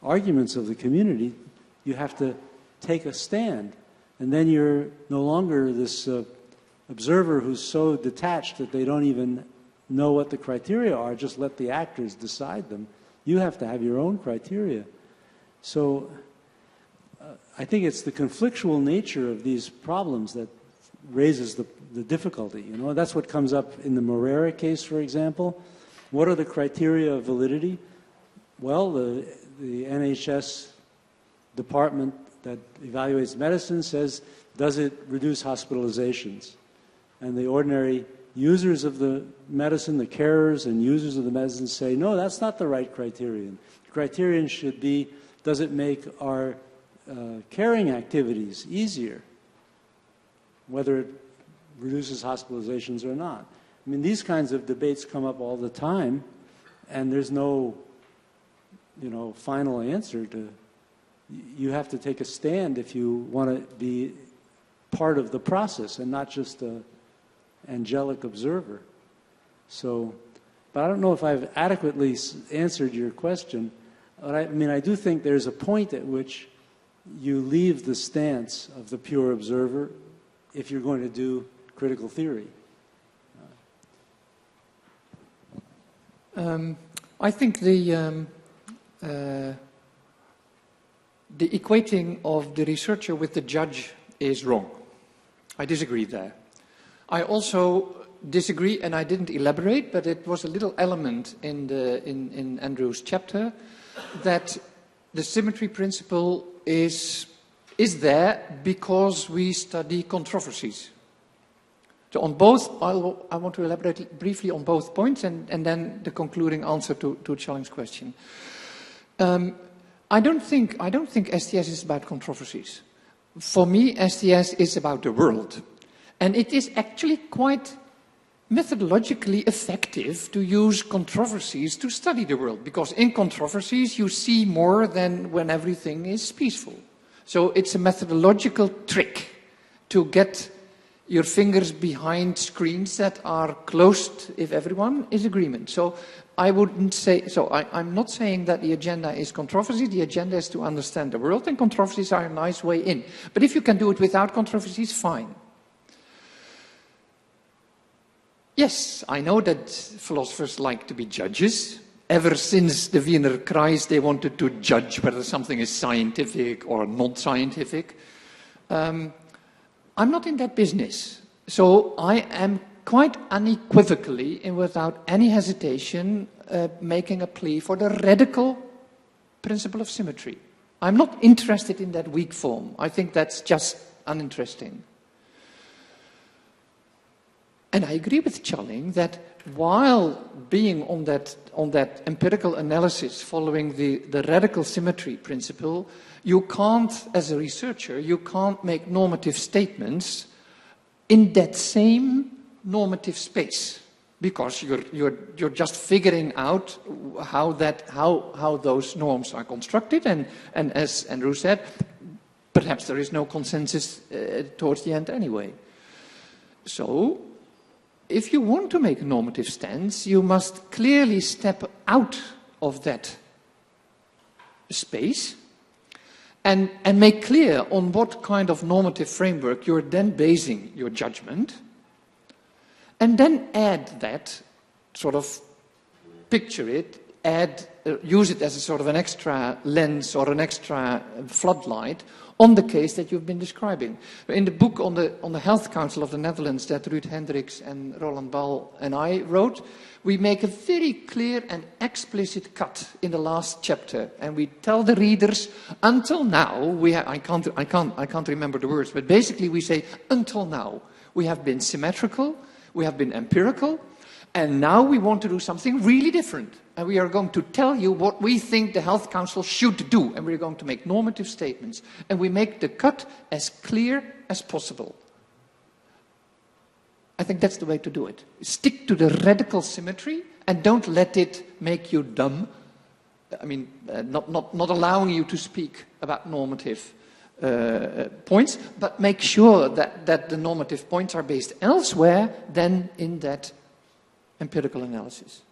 arguments of the community. You have to take a stand. And then you're no longer this observer who's so detached that they don't even know what the criteria are, just let the actors decide them. You have to have your own criteria. So I think it's the conflictual nature of these problems that raises the difficulty. That's what comes up in the Moreira case, for example. What are the criteria of validity? Well, the NHS department that evaluates medicine says, does it reduce hospitalizations? And the ordinary users of the medicine, the carers and users of the medicine say, no, that's not the right criterion. The criterion should be, does it make our caring activities easier, whether it reduces hospitalizations or not? These kinds of debates come up all the time, and there's no, final answer to. You have to take a stand if you want to be part of the process and not just an angelic observer. So, but I don't know if I've adequately answered your question. But I do think there's a point at which you leave the stance of the pure observer if you're going to do critical theory. I think the equating of the researcher with the judge is wrong. I disagree there. I also disagree, and I didn't elaborate, but it was a little element in Andrew's chapter, that the symmetry principle is there because we study controversies. So on both, I want to elaborate briefly on both points, and then the concluding answer to Challeng's question. I don't think STS is about controversies. For me, STS is about the world. And it is actually quite methodologically effective to use controversies to study the world, because in controversies you see more than when everything is peaceful. So it's a methodological trick to get your fingers behind screens that are closed if everyone is agreement. So I wouldn't say, I'm not saying that the agenda is controversy. The agenda is to understand the world, and controversies are a nice way in. But if you can do it without controversies, fine. Yes, I know that philosophers like to be judges. Ever since the Wiener Kreis, they wanted to judge whether something is scientific or not scientific. I'm not in that business. So I am quite unequivocally and without any hesitation making a plea for the radical principle of symmetry. I'm not interested in that weak form. I think that's just uninteresting. And I agree with Challing that while being on that empirical analysis following the radical symmetry principle, you can't, as a researcher, you can't make normative statements in that same normative space, because you're just figuring out how those norms are constructed, and as Andrew said, perhaps there is no consensus towards the end anyway. So, if you want to make a normative stance, you must clearly step out of that space and make clear on what kind of normative framework you're then basing your judgment, and then add that sort of picture it, use it as a sort of an extra lens or an extra floodlight on the case that you've been describing. In the book on the Health Council of the Netherlands that Ruud Hendricks and Roland Bal and I wrote, we make a very clear and explicit cut in the last chapter, and we tell the readers, until now, I can't remember the words, but basically we say, until now, we have been symmetrical, we have been empirical, and now we want to do something really different. And we are going to tell you what we think the Health Council should do, and we're going to make normative statements. And we make the cut as clear as possible. I think that's the way to do it. Stick to the radical symmetry and don't let it make you dumb. I mean, not allowing you to speak about normative points, but make sure that the normative points are based elsewhere than in that empirical analysis.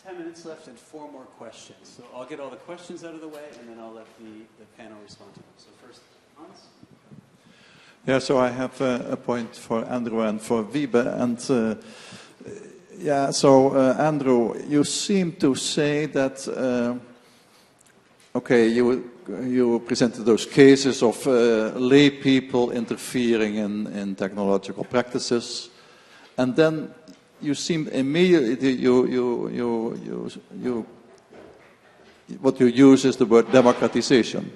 10 minutes left and 4 more questions. So I'll get all the questions out of the way, and then I'll let the panel respond to them. So first, Hans? Yeah, so I have a point for Andrew and for Wiebe. And Andrew, you seem to say that, you presented those cases of lay people interfering in technological practices, and then you seem immediately, what you use is the word democratization.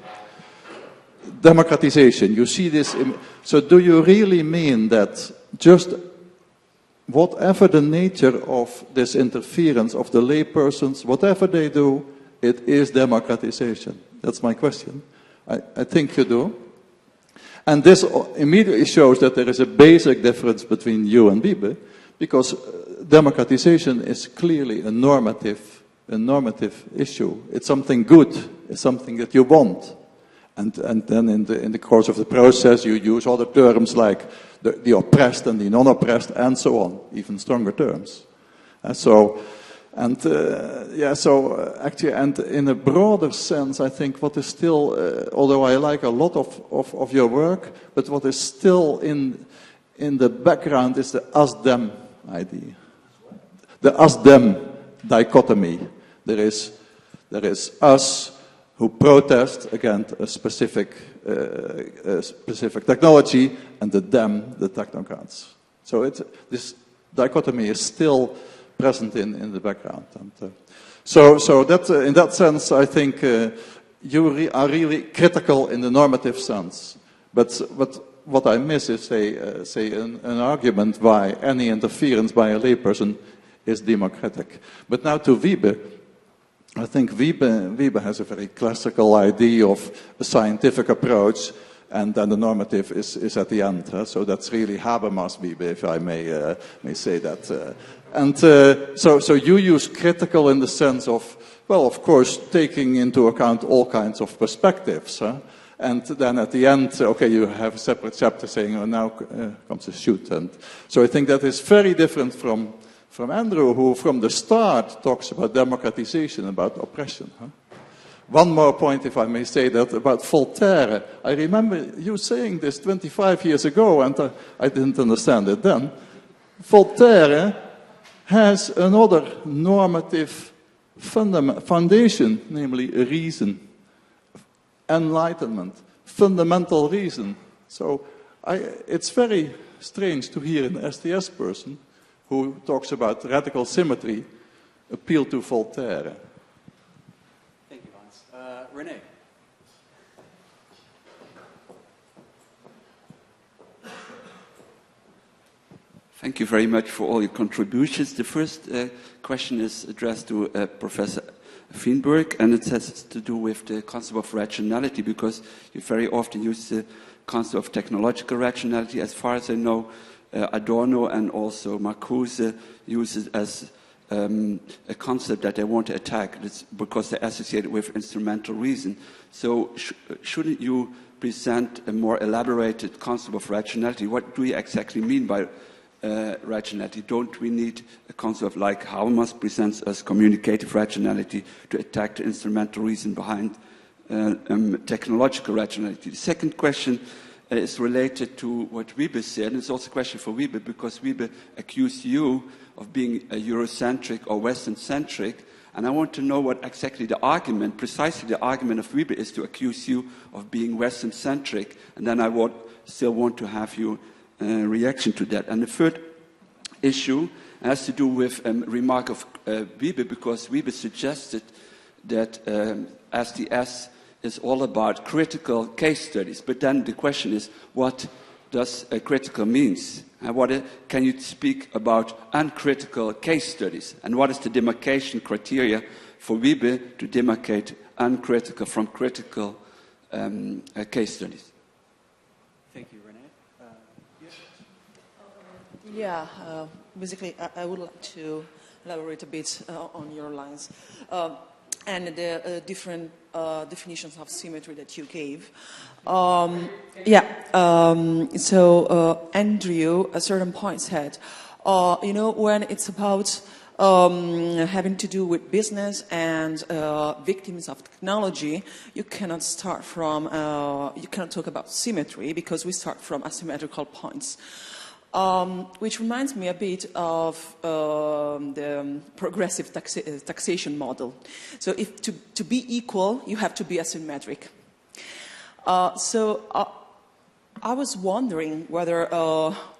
Democratization, you see this, so do you really mean that just whatever the nature of this interference of the lay persons, whatever they do, it is democratization? That's my question. I think you do. And this immediately shows that there is a basic difference between you and Wiebe, because democratization is clearly a normative issue. It's something good. It's something that you want. And then in the course of the process, you use other terms like the oppressed and the non-oppressed, and so on, even stronger terms. Actually, and in a broader sense, I think what is still, although I like a lot of your work, but what is still in the background is the us-them idea. The us-them dichotomy. There is us who protest against a specific technology, and the them, the technocrats. So this dichotomy is still present in the background. And, so that in that sense, I think you are really critical in the normative sense. But what I miss is, say an argument why any interference by a layperson is democratic. But now to Wiebe. I think Wiebe has a very classical idea of a scientific approach, and then the normative is at the end. So that's really Habermas Wiebe, if I may say that. So you use critical in the sense of, well, of course, taking into account all kinds of perspectives. And then at the end, okay, you have a separate chapter saying, oh, now comes the shoot. And so I think that is very different from Andrew, who from the start talks about democratization, about oppression. One more point, if I may say that, about Voltaire. I remember you saying this 25 years ago, and I didn't understand it then. Voltaire has another normative foundation, namely reason, enlightenment, fundamental reason. So it's very strange to hear an STS person who talks about radical symmetry appeal to Voltaire. Thank you, Hans. René. Thank you very much for all your contributions. The first question is addressed to Professor Feenberg, and it has to do with the concept of rationality, because you very often use the concept of technological rationality. As far as I know, Adorno and also Marcuse use it as a concept that they want to attack. It's because they associate it with instrumental reason. So shouldn't you present a more elaborated concept of rationality? What do you exactly mean by rationality? Don't we need a concept like Habermas presents us communicative rationality to attack the instrumental reason behind technological rationality? The second question is related to what Wiebe said, and it's also a question for Wiebe, because Wiebe accused you of being a Eurocentric or Western-centric, and I want to know what exactly the argument, precisely the argument of Wiebe is to accuse you of being Western-centric, and then I would still want to have your reaction to that. And the third issue has to do with a remark of Wiebe, because Wiebe suggested that STS is all about critical case studies. But then the question is, what does critical means? Can you speak about uncritical case studies? And what is the demarcation criteria for Wiebe to demarcate uncritical from critical case studies? Thank you, Renee. Yeah, basically, I would like to elaborate a bit on your lines and the different definitions of symmetry that you gave. So Andrew, at certain point said, when it's about having to do with business and victims of technology, you cannot start from, you cannot talk about symmetry because we start from asymmetrical points. Which reminds me a bit of the progressive taxation model. So if to be equal, you have to be asymmetric. I was wondering whether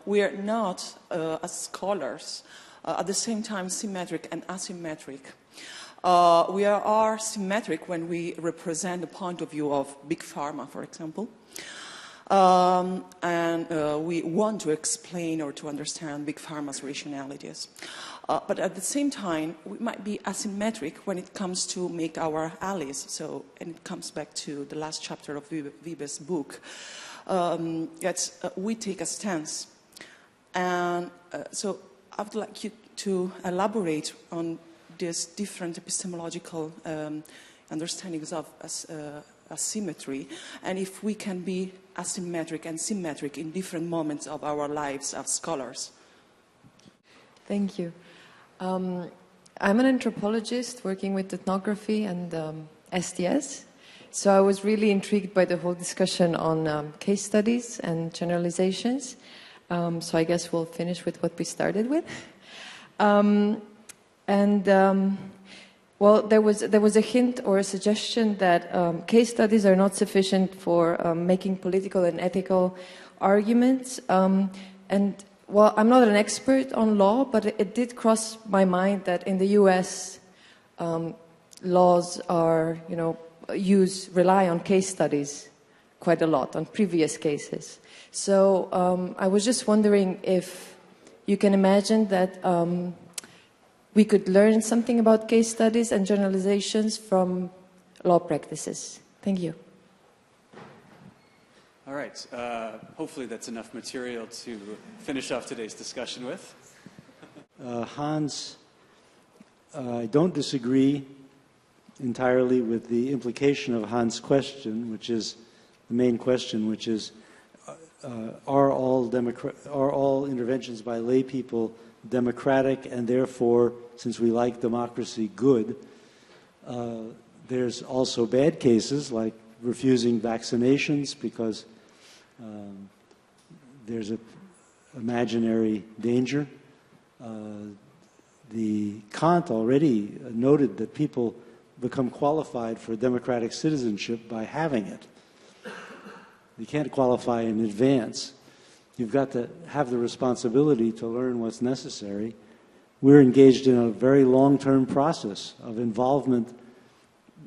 we are not, as scholars, at the same time symmetric and asymmetric. We are symmetric when we represent the point of view of big pharma, for example. We want to explain or to understand big pharma's rationalities. But at the same time, we might be asymmetric when it comes to make our allies. And it comes back to the last chapter of Wiebe's book. We take a stance. And so I would like you to elaborate on these different epistemological understandings of asymmetry, and if we can be asymmetric and symmetric in different moments of our lives as scholars. Thank you. I'm an anthropologist working with ethnography and STS, so I was really intrigued by the whole discussion on case studies and generalizations. So I guess we'll finish with what we started with. Well, there was a hint or a suggestion that case studies are not sufficient for making political and ethical arguments. Well, I'm not an expert on law, but it did cross my mind that in the U.S., laws are, rely on case studies quite a lot, on previous cases. So I was just wondering if you can imagine that we could learn something about case studies and generalizations from law practices. Thank you. All right. Hopefully that's enough material to finish off today's discussion with. Hans, I don't disagree entirely with the implication of Hans' question, which is the main question, which is, are all interventions by lay people democratic, and therefore, since we like democracy, good? There's also bad cases, like refusing vaccinations because there's an imaginary danger. The Kant already noted that people become qualified for democratic citizenship by having it. You can't qualify in advance. You've got to have the responsibility to learn what's necessary. We're engaged in a very long-term process of involvement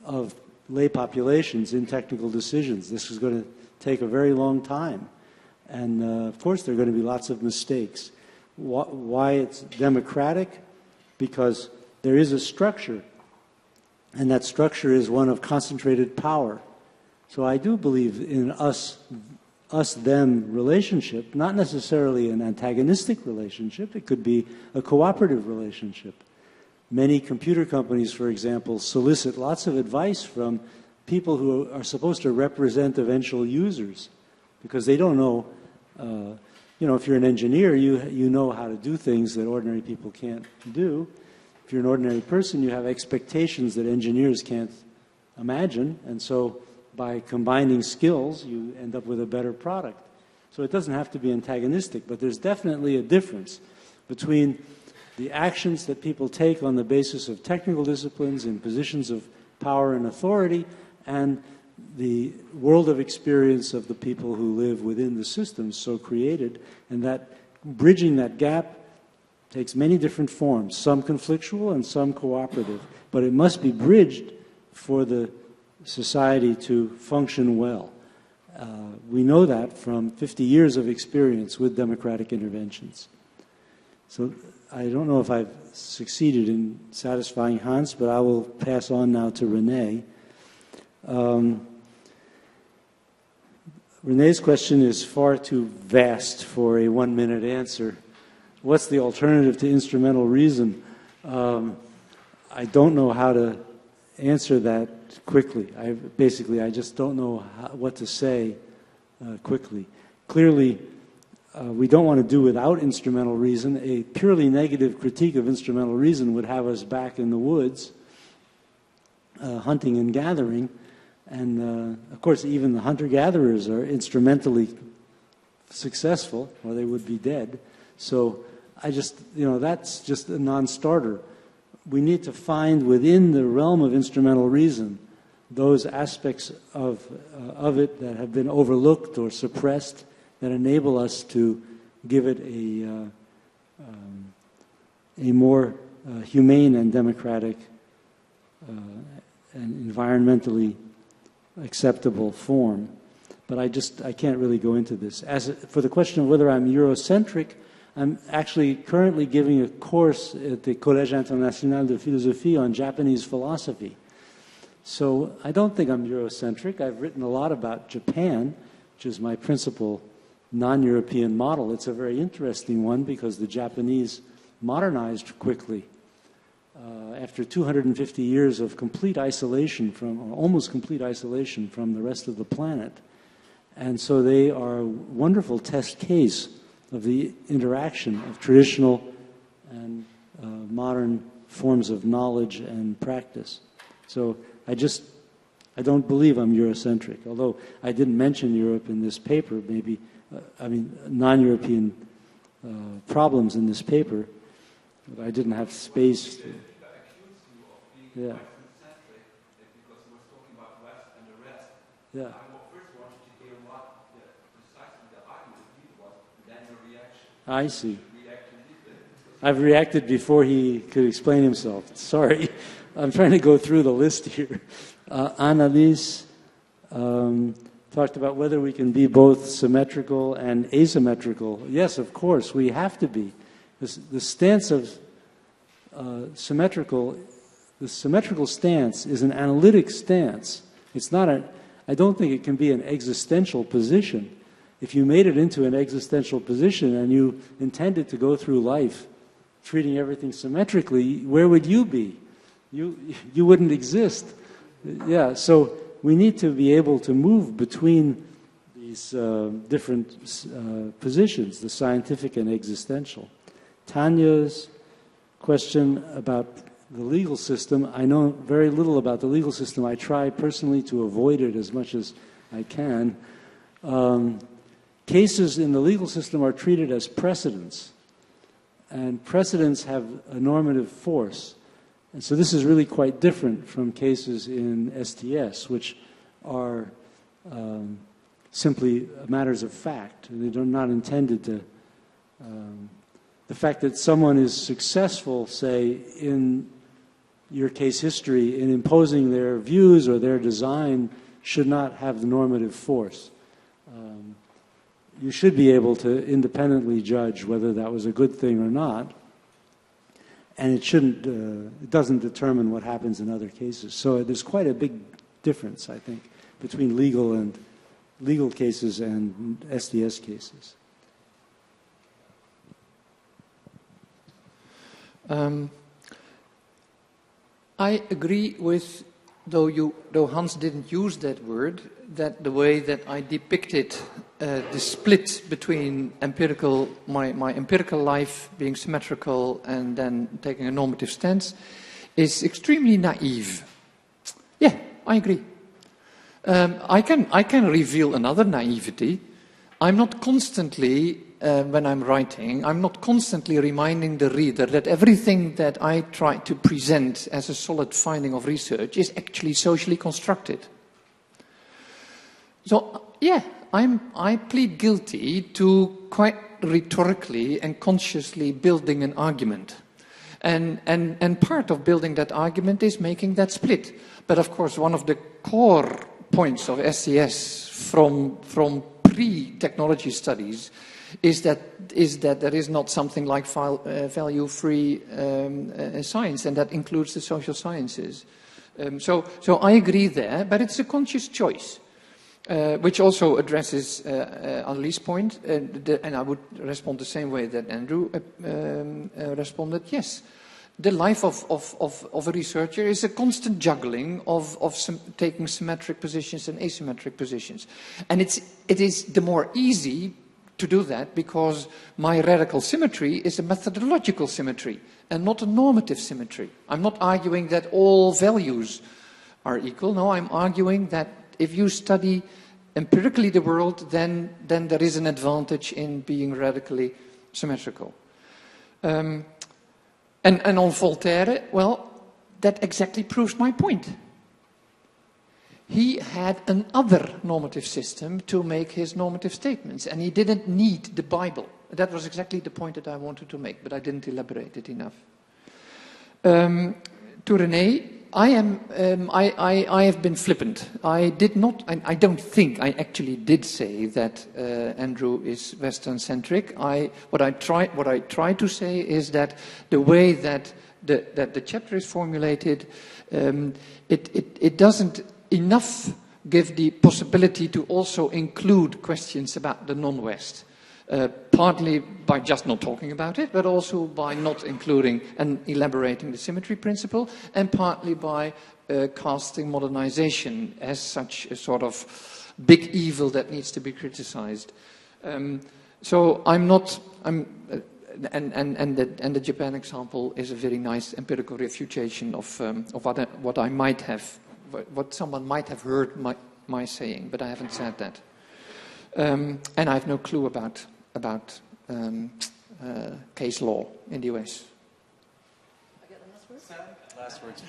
of lay populations in technical decisions. This is going to take a very long time. And, of course, there are going to be lots of mistakes. Why it's democratic? Because there is a structure, and that structure is one of concentrated power. So I do believe in us-them relationship, not necessarily an antagonistic relationship. It could be a cooperative relationship. Many computer companies, for example, solicit lots of advice from people who are supposed to represent eventual users because they don't know, if you're an engineer, you know how to do things that ordinary people can't do. If you're an ordinary person, you have expectations that engineers can't imagine, and so by combining skills, you end up with a better product. So it doesn't have to be antagonistic, but there's definitely a difference between the actions that people take on the basis of technical disciplines in positions of power and authority and the world of experience of the people who live within the systems so created, and that bridging that gap takes many different forms, some conflictual and some cooperative, but it must be bridged for the society to function well. We know that from 50 years of experience with democratic interventions. So I don't know if I've succeeded in satisfying Hans, but I will pass on now to Renee. Renee's question is far too vast for a one-minute answer. What's the alternative to instrumental reason? I don't know how to answer that quickly. I just don't know what to say quickly. Clearly, we don't want to do without instrumental reason. A purely negative critique of instrumental reason would have us back in the woods, hunting and gathering. And, of course, even the hunter-gatherers are instrumentally successful, or they would be dead. So that's just a non-starter. We need to find within the realm of instrumental reason those aspects of it that have been overlooked or suppressed that enable us to give it a more humane and democratic and environmentally acceptable form. But I can't really go into this. For the question of whether I'm Eurocentric, I'm actually currently giving a course at the Collège International de Philosophie on Japanese philosophy. So I don't think I'm Eurocentric. I've written a lot about Japan, which is my principal non-European model. It's a very interesting one because the Japanese modernized quickly. After 250 years of complete isolation or almost complete isolation from the rest of the planet. And so they are a wonderful test case of the interaction of traditional and modern forms of knowledge and practice. So I don't believe I'm Eurocentric, although I didn't mention Europe in this paper, non-European problems in this paper. But I didn't have space. Yeah. Yeah. I see. I've reacted before he could explain himself. Sorry. I'm trying to go through the list here. Annalise talked about whether we can be both symmetrical and asymmetrical. Yes, of course, we have to be. The stance of the symmetrical stance is an analytic stance. It's not I don't think it can be an existential position. If you made it into an existential position and you intended to go through life treating everything symmetrically, where would you be? You wouldn't exist. Yeah, so we need to be able to move between these different positions, the scientific and existential. Tanya's question about the legal system, I know very little about the legal system. I try personally to avoid it as much as I can. Cases in the legal system are treated as precedents, and precedents have a normative force. And so this is really quite different from cases in STS, which are simply matters of fact. They're not intended to... the fact that someone is successful, say, in your case history, in imposing their views or their design should not have the normative force. You should be able to independently judge whether that was a good thing or not, and it doesn't determine what happens in other cases. So there's quite a big difference, I think, between legal cases and STS cases. I agree with, though Hans didn't use that word, that the way that I depicted the split between my empirical life being symmetrical and then taking a normative stance is extremely naive. Yeah, I agree. I can reveal another naivety. I'm not constantly, when I'm writing, I'm not constantly reminding the reader that everything that I try to present as a solid finding of research is actually socially constructed. So, yeah, I plead guilty to quite rhetorically and consciously building an argument. And part of building that argument is making that split. But of course, one of the core points of STS from pre-technology studies is that there is not something like value-free science, and that includes the social sciences. So I agree there, but it's a conscious choice, which also addresses Annelie's point, and I would respond the same way that Andrew responded. Yes, the life of a researcher is a constant juggling of taking symmetric positions and asymmetric positions. And it is the more easy to do that because my radical symmetry is a methodological symmetry and not a normative symmetry. I'm not arguing that all values are equal. No, I'm arguing that if you study empirically the world, then there is an advantage in being radically symmetrical. And on Voltaire, well, that exactly proves my point. He had another normative system to make his normative statements, and he didn't need the Bible. That was exactly the point that I wanted to make, but I didn't elaborate it enough. To René, I have been flippant. I don't think I actually did say that Andrew is Western-centric. What I try to say is that the way that the chapter is formulated, it doesn't enough give the possibility to also include questions about the non-West. Partly by just not talking about it, but also by not including and elaborating the symmetry principle, and partly by casting modernization as such a sort of big evil that needs to be criticized. So and the Japan example is a very nice empirical refutation of what I might have, what someone might have heard my saying, but I haven't said that. And I have no clue about case law in the US. I get the last word? Last words.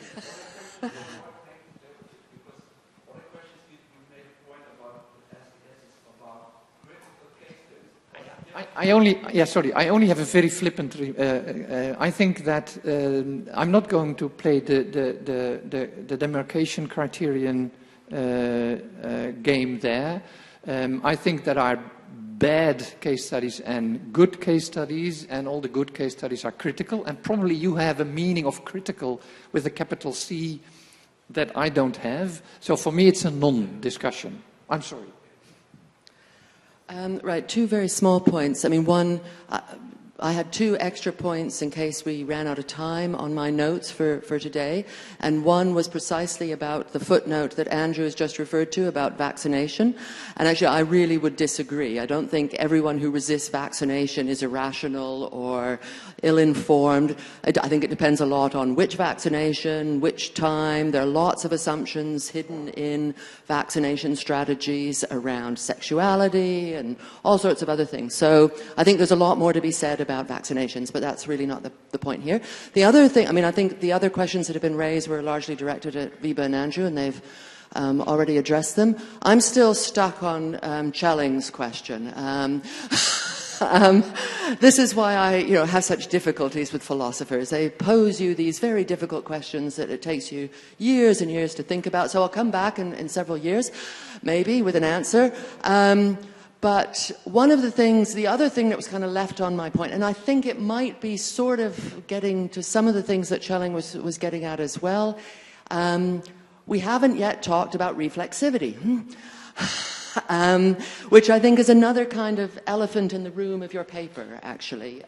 I only have a very flippant. I think that I'm not going to play the demarcation criterion game there. I think there are bad case studies and good case studies, and all the good case studies are critical, and probably you have a meaning of critical with a capital C that I don't have. So for me, it's a non-discussion. I'm sorry. Right, two very small points. I mean, one, I had two extra points in case we ran out of time on my notes for today. And one was precisely about the footnote that Andrew has just referred to about vaccination. And actually, I really would disagree. I don't think everyone who resists vaccination is irrational or ill-informed. I think it depends a lot on which vaccination, which time. There are lots of assumptions hidden in vaccination strategies around sexuality and all sorts of other things. So I think there's a lot more to be said about vaccinations, but that's really not the point here. The other thing, I mean, I think the other questions that have been raised were largely directed at Wiebe and Andrew, and they've already addressed them. I'm still stuck on Schelling's question. This is why I have such difficulties with philosophers. They pose you these very difficult questions that it takes you years and years to think about. So I'll come back in several years, maybe, with an answer. But one of the things, the other thing that was kind of left on my point, and I think it might be sort of getting to some of the things that Schelling was getting at as well, we haven't yet talked about reflexivity, which I think is another kind of elephant in the room of your paper, actually.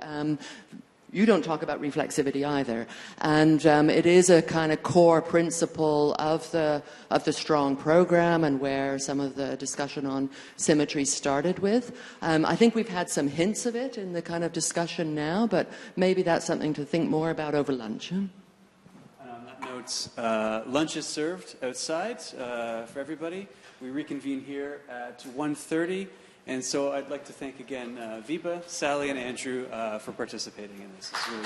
You don't talk about reflexivity either, and it is a kind of core principle of the strong program, and where some of the discussion on symmetry started with. I think we've had some hints of it in the kind of discussion now, but maybe that's something to think more about over lunch. And on that note, lunch is served outside for everybody. We reconvene here at 1:30, And so I'd like to thank again Vipa, Sally, and Andrew for participating in this. It's really